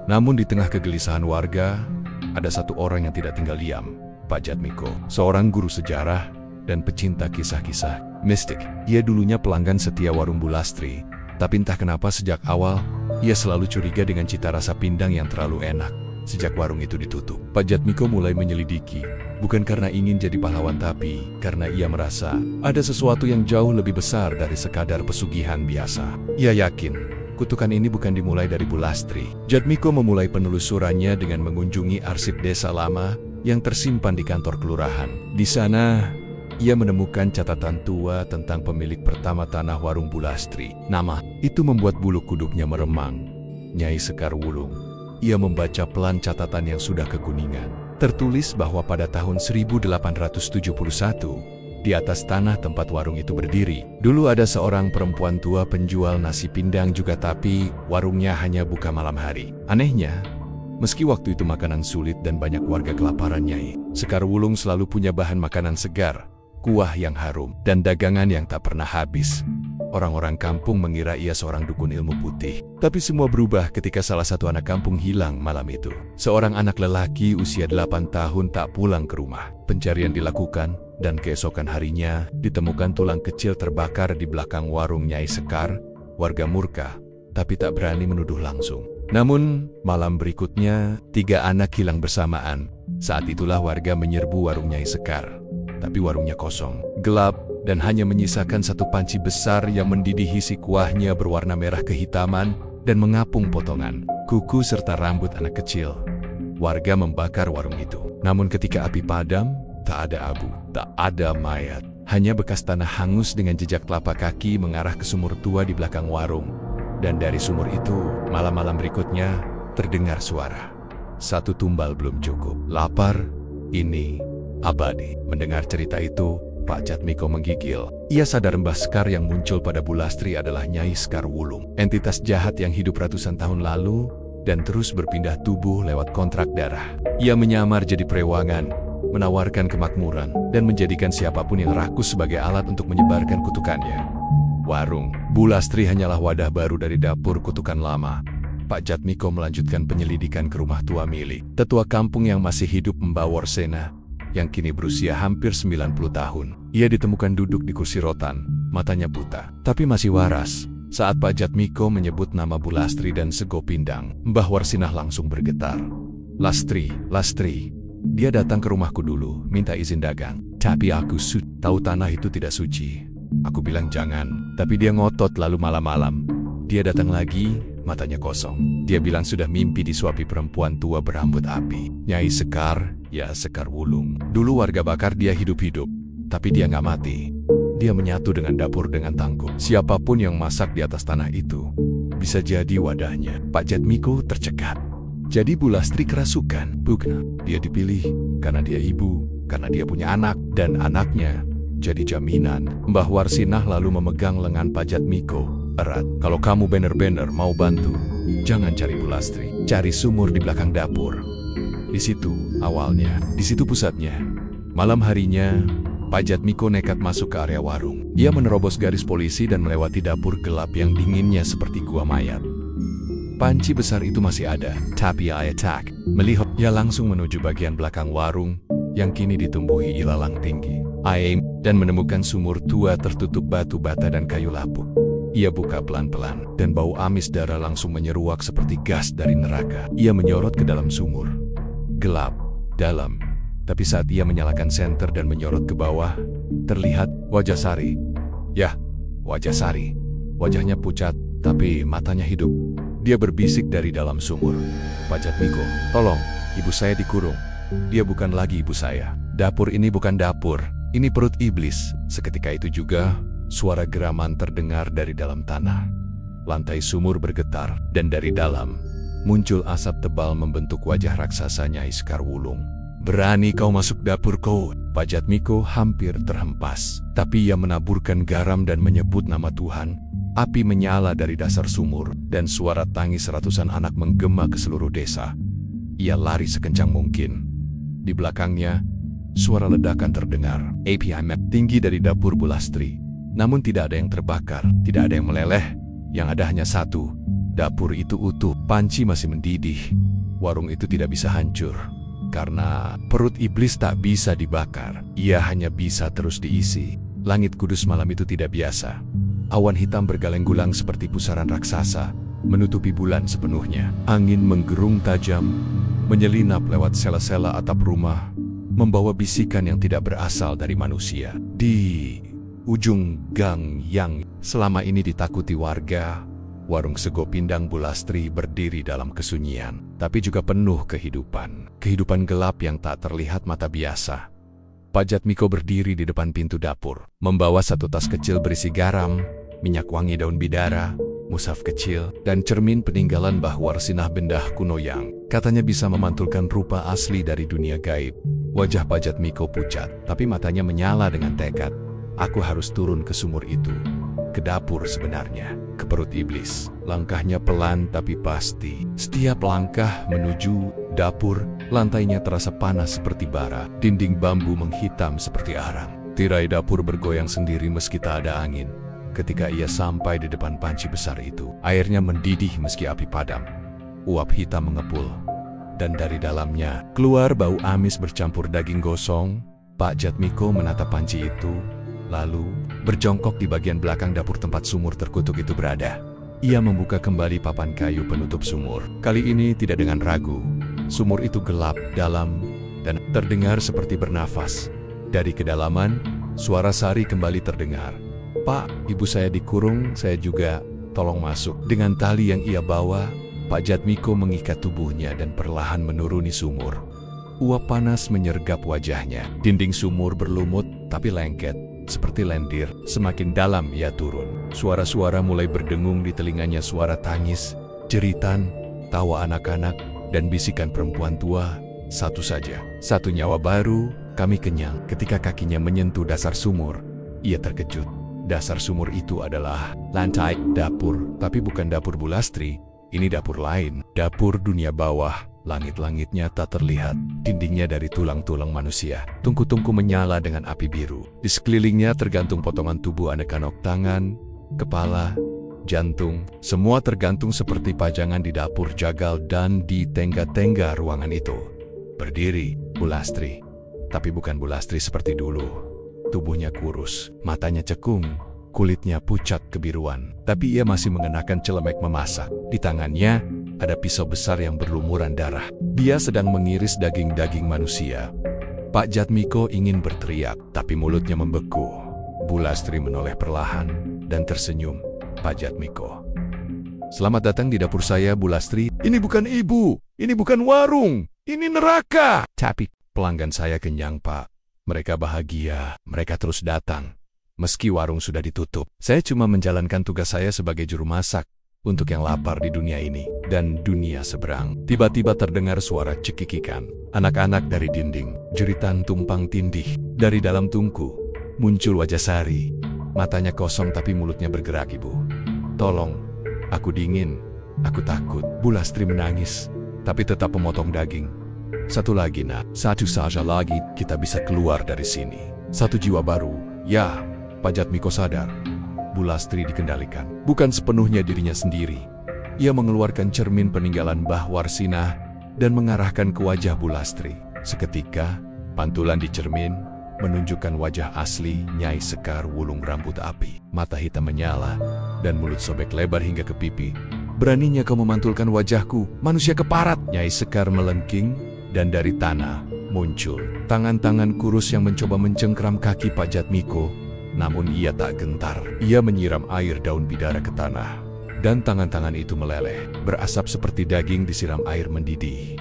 Namun di tengah kegelisahan warga, ada satu orang yang tidak tinggal diam, Pak Jatmiko, seorang guru sejarah dan pecinta kisah-kisah mistik. Ia dulunya pelanggan setia warung Bu Lastri, tapi entah kenapa sejak awal, ia selalu curiga dengan cita rasa pindang yang terlalu enak. Sejak warung itu ditutup, Pak Jatmiko mulai menyelidiki, bukan karena ingin jadi pahlawan tapi karena ia merasa ada sesuatu yang jauh lebih besar dari sekadar pesugihan biasa. Ia yakin kutukan ini bukan dimulai dari Bu Lastri. Jatmiko memulai penelusurannya dengan mengunjungi arsip desa lama yang tersimpan di kantor kelurahan. Di sana, ia menemukan catatan tua tentang pemilik pertama tanah warung Bu Lastri. Nama itu membuat bulu kuduknya meremang. Nyai Sekar Wulung. Ia membaca pelan catatan yang sudah kekuningan. Tertulis bahwa pada tahun 1871, di atas tanah tempat warung itu berdiri, dulu ada seorang perempuan tua penjual nasi pindang juga, tapi warungnya hanya buka malam hari. Anehnya, meski waktu itu makanan sulit dan banyak warga kelaparan, Nyai Sekar Wulung selalu punya bahan makanan segar, kuah yang harum, dan dagangan yang tak pernah habis. Orang-orang kampung mengira ia seorang dukun ilmu putih. Tapi semua berubah ketika salah satu anak kampung hilang malam itu. Seorang anak lelaki usia 8 tahun tak pulang ke rumah. Pencarian dilakukan, dan keesokan harinya ditemukan tulang kecil terbakar di belakang warung Nyai Sekar. Warga murka, tapi tak berani menuduh langsung. Namun, malam berikutnya, 3 anak hilang bersamaan. Saat itulah warga menyerbu warung Nyai Sekar. Tapi warungnya kosong, gelap, dan hanya menyisakan satu panci besar yang mendidih isi kuahnya berwarna merah kehitaman dan mengapung potongan kuku serta rambut anak kecil. Warga membakar warung itu. Namun ketika api padam, tak ada abu, tak ada mayat. Hanya bekas tanah hangus dengan jejak telapak kaki mengarah ke sumur tua di belakang warung. Dan dari sumur itu, malam-malam berikutnya, terdengar suara. Satu tumbal belum cukup. Lapar, ini abadi. Mendengar cerita itu, Pak Jatmiko menggigil. Ia sadar Mbah Sekar yang muncul pada Bu Lastri adalah Nyai Sekar Wulung, entitas jahat yang hidup ratusan tahun lalu dan terus berpindah tubuh lewat kontrak darah. Ia menyamar jadi perewangan, menawarkan kemakmuran, dan menjadikan siapapun yang rakus sebagai alat untuk menyebarkan kutukannya. Warung Bu Lastri hanyalah wadah baru dari dapur kutukan lama. Pak Jatmiko melanjutkan penyelidikan ke rumah tua milik tetua kampung yang masih hidup, Mbah Warsena, yang kini berusia hampir 90 tahun. Ia ditemukan duduk di kursi rotan, matanya buta, tapi masih waras. Saat Pak Jatmiko menyebut nama Bu Lastri dan sego pindang, Mbah Warsinah langsung bergetar. Lastri, dia datang ke rumahku dulu, minta izin dagang. Tapi aku tahu tanah itu tidak suci. Aku bilang jangan, tapi dia ngotot. Lalu malam-malam, dia datang lagi, matanya kosong. Dia bilang sudah mimpi disuapi perempuan tua berambut api. Nyai Sekar, ya Sekar Wulung. Dulu warga bakar dia hidup-hidup, tapi dia nggak mati. Dia menyatu dengan dapur dengan tangguh. Siapapun yang masak di atas tanah itu, bisa jadi wadahnya. Pak Jatmiko tercekat. Jadi Bu Lastri kerasukan? Bukan. Dia dipilih karena dia ibu, karena dia punya anak, dan anaknya jadi jaminan. Mbah Warsinah lalu memegang lengan Pak Jatmiko erat. Kalau kamu bener-bener mau bantu, jangan cari Bu Lastri, cari sumur di belakang dapur. Di situ awalnya, di situ pusatnya. Malam harinya, Pak Jatmiko nekat masuk ke area warung. Ia menerobos garis polisi dan melewati dapur gelap yang dinginnya seperti gua mayat. Panci besar itu masih ada, tapi ia attack. Melihat, ia langsung menuju bagian belakang warung yang kini ditumbuhi ilalang tinggi. Aim dan menemukan sumur tua tertutup batu bata dan kayu lapuk. Ia buka pelan-pelan, dan bau amis darah langsung menyeruak seperti gas dari neraka. Ia menyorot ke dalam sumur. Gelap, dalam. Tapi saat ia menyalakan senter dan menyorot ke bawah, terlihat wajah Sari. Yah, wajah Sari. Wajahnya pucat, tapi matanya hidup. Dia berbisik dari dalam sumur. Pak Jatmiko, tolong, ibu saya dikurung. Dia bukan lagi ibu saya. Dapur ini bukan dapur, ini perut iblis. Seketika itu juga, suara geraman terdengar dari dalam tanah. Lantai sumur bergetar, dan dari dalam, muncul asap tebal membentuk wajah raksasa Nyai Sekar Wulung. Berani kau masuk dapurku? Pak Jatmiko hampir terhempas. Tapi ia menaburkan garam dan menyebut nama Tuhan. Api menyala dari dasar sumur, dan suara tangis ratusan anak menggema ke seluruh desa. Ia lari sekencang mungkin. Di belakangnya, suara ledakan terdengar. API map tinggi dari dapur Bulastri. Namun tidak ada yang terbakar, tidak ada yang meleleh. Yang ada hanya satu. Dapur itu utuh, panci masih mendidih. Warung itu tidak bisa hancur. Karena perut iblis tak bisa dibakar, ia hanya bisa terus diisi. Langit kudus malam itu tidak biasa. Awan hitam bergaleng-gulang seperti pusaran raksasa, menutupi bulan sepenuhnya. Angin menggerung tajam, menyelinap lewat sela-sela atap rumah, membawa bisikan yang tidak berasal dari manusia. Di ujung gang yang selama ini ditakuti warga, warung sego pindang Bulastri berdiri dalam kesunyian, tapi juga penuh kehidupan. Kehidupan gelap yang tak terlihat mata biasa. Pak Jatmiko berdiri di depan pintu dapur, membawa satu tas kecil berisi garam, minyak wangi daun bidara, mushaf kecil, dan cermin peninggalan Mbah Warsinah Bendah kuno yang katanya bisa memantulkan rupa asli dari dunia gaib. Wajah Pak Jatmiko pucat, tapi matanya menyala dengan tekad. Aku harus turun ke sumur itu. Ke dapur sebenarnya, ke perut iblis. Langkahnya pelan tapi pasti. Setiap langkah menuju dapur, lantainya terasa panas seperti bara. Dinding bambu menghitam seperti arang. Tirai dapur bergoyang sendiri meski tak ada angin. Ketika ia sampai di depan panci besar itu, airnya mendidih meski api padam. Uap hitam mengepul, dan dari dalamnya keluar bau amis bercampur daging gosong. Pak Jatmiko menatap panci itu, lalu berjongkok di bagian belakang dapur tempat sumur terkutuk itu berada. Ia membuka kembali papan kayu penutup sumur. Kali ini tidak dengan ragu. Sumur itu gelap, dalam, dan terdengar seperti bernafas. Dari kedalaman, suara Sari kembali terdengar. Pak, ibu saya dikurung, saya juga. Tolong masuk. Dengan tali yang ia bawa, Pak Jatmiko mengikat tubuhnya dan perlahan menuruni sumur. Uap panas menyergap wajahnya. Dinding sumur berlumut, tapi lengket. Seperti lendir, semakin dalam ia turun. Suara-suara mulai berdengung di telinganya, suara tangis, jeritan, tawa anak-anak, dan bisikan perempuan tua. Satu saja, satu nyawa baru, kami kenyang. Ketika kakinya menyentuh dasar sumur, ia terkejut. Dasar sumur itu adalah lantai dapur, tapi bukan dapur Bulastri. Ini dapur lain, dapur dunia bawah. Langit-langitnya tak terlihat, dindingnya dari tulang-tulang manusia. Tungku-tungku menyala dengan api biru. Di sekelilingnya tergantung potongan tubuh aneka tangan, kepala, jantung. Semua tergantung seperti pajangan di dapur jagal dan di tengga-tengga ruangan itu. Berdiri, Bulastri. Tapi bukan Bulastri seperti dulu. Tubuhnya kurus, matanya cekung, kulitnya pucat kebiruan. Tapi ia masih mengenakan celemek memasak. Di tangannya ada pisau besar yang berlumuran darah. Dia sedang mengiris daging-daging manusia. Pak Jatmiko ingin berteriak, tapi mulutnya membeku. Bulastri menoleh perlahan dan tersenyum. Pak Jatmiko, selamat datang di dapur saya, Bulastri. Ini bukan ibu, ini bukan warung, ini neraka. Tapi pelanggan saya kenyang, Pak. Mereka bahagia, mereka terus datang. Meski warung sudah ditutup, saya cuma menjalankan tugas saya sebagai juru masak. Untuk yang lapar di dunia ini dan dunia seberang. Tiba-tiba terdengar suara cekikikan anak-anak dari dinding, jeritan tumpang tindih. Dari dalam tungku muncul wajah Sari. Matanya kosong tapi mulutnya bergerak. Ibu, tolong, aku dingin, aku takut. Bulastri menangis, tapi tetap memotong daging. Satu lagi nak, satu saja lagi kita bisa keluar dari sini. Satu jiwa baru. Ya, Pak Jatmiko sadar. Bu Lastri dikendalikan. Bukan sepenuhnya dirinya sendiri. Ia mengeluarkan cermin peninggalan Mbah Warsinah dan mengarahkan ke wajah Bu Lastri. Seketika, pantulan di cermin menunjukkan wajah asli Nyai Sekar Wulung Rambut Api. Mata hitam menyala dan mulut sobek lebar hingga ke pipi. Beraninya kau memantulkan wajahku, manusia keparat! Nyai Sekar melengking dan dari tanah muncul tangan-tangan kurus yang mencoba mencengkram kaki Pak Jatmiko. Namun ia tak gentar. Ia menyiram air daun bidara ke tanah. Dan tangan-tangan itu meleleh, berasap seperti daging disiram air mendidih.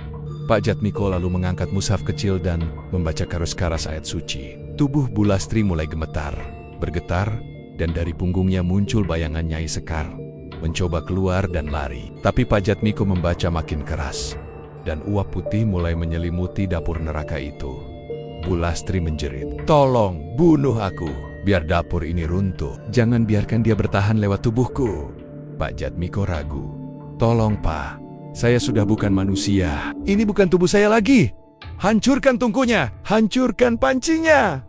Pak Jatmiko lalu mengangkat mushaf kecil dan membaca karas-karas ayat suci. Tubuh Bu Lastri mulai bergetar, dan dari punggungnya muncul bayangan Nyai Sekar, mencoba keluar dan lari. Tapi Pak Jatmiko membaca makin keras, dan uap putih mulai menyelimuti dapur neraka itu. Bu Lastri menjerit, "Tolong, bunuh aku, biar dapur ini runtuh. Jangan biarkan dia bertahan lewat tubuhku." Pak Jatmiko ragu. "Tolong, Pak. Saya sudah bukan manusia. Ini bukan tubuh saya lagi. Hancurkan tungkunya, hancurkan pancinya."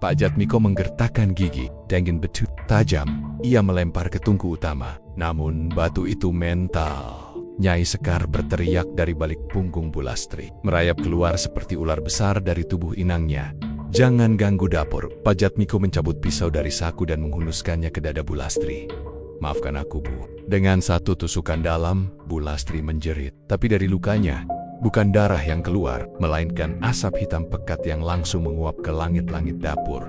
Pak Jatmiko menggertakkan gigi. Dengan batu tajam, ia melempar ke tungku utama. Namun batu itu mental. Nyai Sekar berteriak dari balik punggung Bu Lastri, merayap keluar seperti ular besar dari tubuh inangnya. "Jangan ganggu dapur." Pak Jatmiko mencabut pisau dari saku dan menghunuskannya ke dada Bu Lastri. "Maafkan aku, Bu." Dengan satu tusukan dalam, Bu Lastri menjerit. Tapi dari lukanya, bukan darah yang keluar, melainkan asap hitam pekat yang langsung menguap ke langit-langit dapur.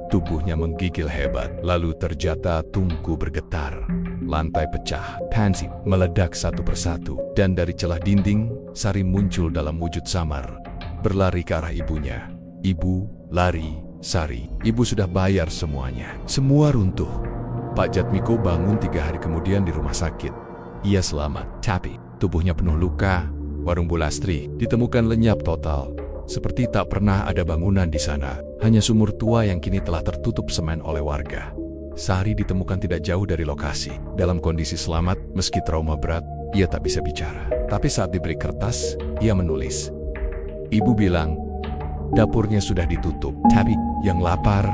Tubuhnya menggigil hebat, lalu terjata tungku bergetar. Lantai pecah, panci meledak satu persatu, dan dari celah dinding, Sari muncul dalam wujud samar, berlari ke arah ibunya. "Ibu, lari, Sari. Ibu sudah bayar semuanya." Semua runtuh. Pak Jatmiko bangun 3 hari kemudian di rumah sakit. Ia selamat, tapi tubuhnya penuh luka. Warung Bu Lastri ditemukan lenyap total, seperti tak pernah ada bangunan di sana. Hanya sumur tua yang kini telah tertutup semen oleh warga. Sari ditemukan tidak jauh dari lokasi, dalam kondisi selamat meski trauma berat. Ia tak bisa bicara, tapi saat diberi kertas, ia menulis. Ibu bilang, dapurnya sudah ditutup, tapi yang lapar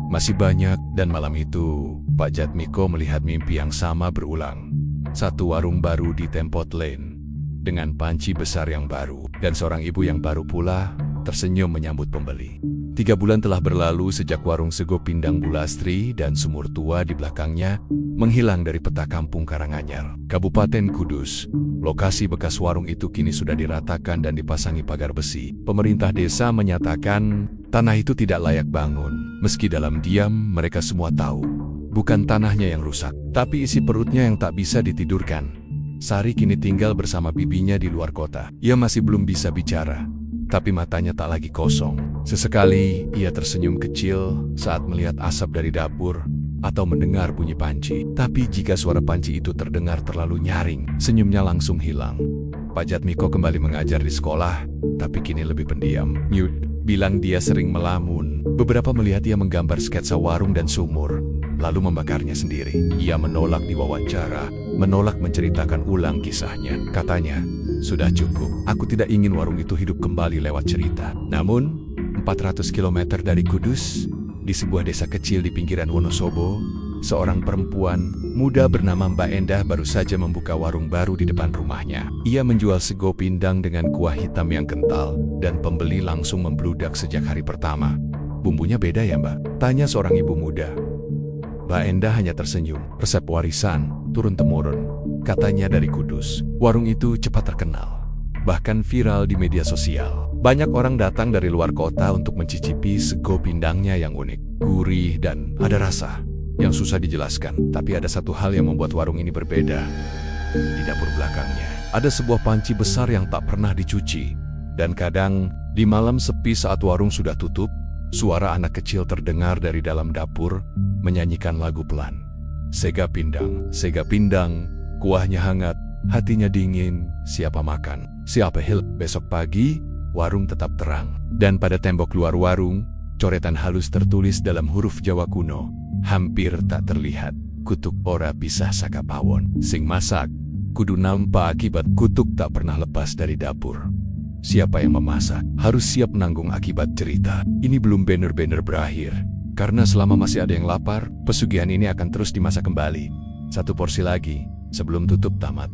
masih banyak. Dan malam itu, Pak Jatmiko melihat mimpi yang sama berulang. Satu warung baru di Tempot Lane, dengan panci besar yang baru, dan seorang ibu yang baru pula tersenyum menyambut pembeli. 3 bulan telah berlalu sejak warung sego pindang Bu Lastri dan sumur tua di belakangnya menghilang dari peta kampung Karanganyar, Kabupaten Kudus. Lokasi bekas warung itu kini sudah diratakan dan dipasangi pagar besi. Pemerintah desa menyatakan tanah itu tidak layak bangun. Meski dalam diam, mereka semua tahu, bukan tanahnya yang rusak, tapi isi perutnya yang tak bisa ditidurkan. Sari kini tinggal bersama bibinya di luar kota. Ia masih belum bisa bicara, tapi matanya tak lagi kosong. Sesekali ia tersenyum kecil saat melihat asap dari dapur atau mendengar bunyi panci. Tapi jika suara panci itu terdengar terlalu nyaring, senyumnya langsung hilang. Pak Jatmiko kembali mengajar di sekolah, tapi kini lebih pendiam. Mute, bilang dia sering melamun. Beberapa melihat ia menggambar sketsa warung dan sumur, lalu membakarnya sendiri. Ia menolak diwawancara, menolak menceritakan ulang kisahnya. Katanya, "Sudah cukup, aku tidak ingin warung itu hidup kembali lewat cerita." Namun, 400 km dari Kudus, di sebuah desa kecil di pinggiran Wonosobo, seorang perempuan muda bernama Mbak Endah baru saja membuka warung baru di depan rumahnya. Ia menjual sego pindang dengan kuah hitam yang kental, dan pembeli langsung membludak sejak hari pertama. "Bumbunya beda ya, Mbak?" tanya seorang ibu muda. Mbak Endah hanya tersenyum. "Resep warisan, turun-temurun," katanya dari Kudus. Warung itu cepat terkenal, bahkan viral di media sosial. Banyak orang datang dari luar kota untuk mencicipi sego pindangnya yang unik, gurih, dan ada rasa yang susah dijelaskan. Tapi ada satu hal yang membuat warung ini berbeda. Di dapur belakangnya, ada sebuah panci besar yang tak pernah dicuci. Dan kadang, di malam sepi saat warung sudah tutup, suara anak kecil terdengar dari dalam dapur, menyanyikan lagu pelan. Sega pindang, kuahnya hangat, hatinya dingin, siapa makan, siapa hil. Besok pagi, warung tetap terang. Dan pada tembok luar warung, coretan halus tertulis dalam huruf Jawa kuno, hampir tak terlihat, "Kutuk ora pisah saka pawon. Sing masak kudu nampa akibat." Kutuk tak pernah lepas dari dapur. Siapa yang memasak harus siap menanggung akibat cerita. Ini belum bener-bener berakhir. Karena selama masih ada yang lapar, pesugihan ini akan terus dimasak kembali. Satu porsi lagi sebelum tutup tamat.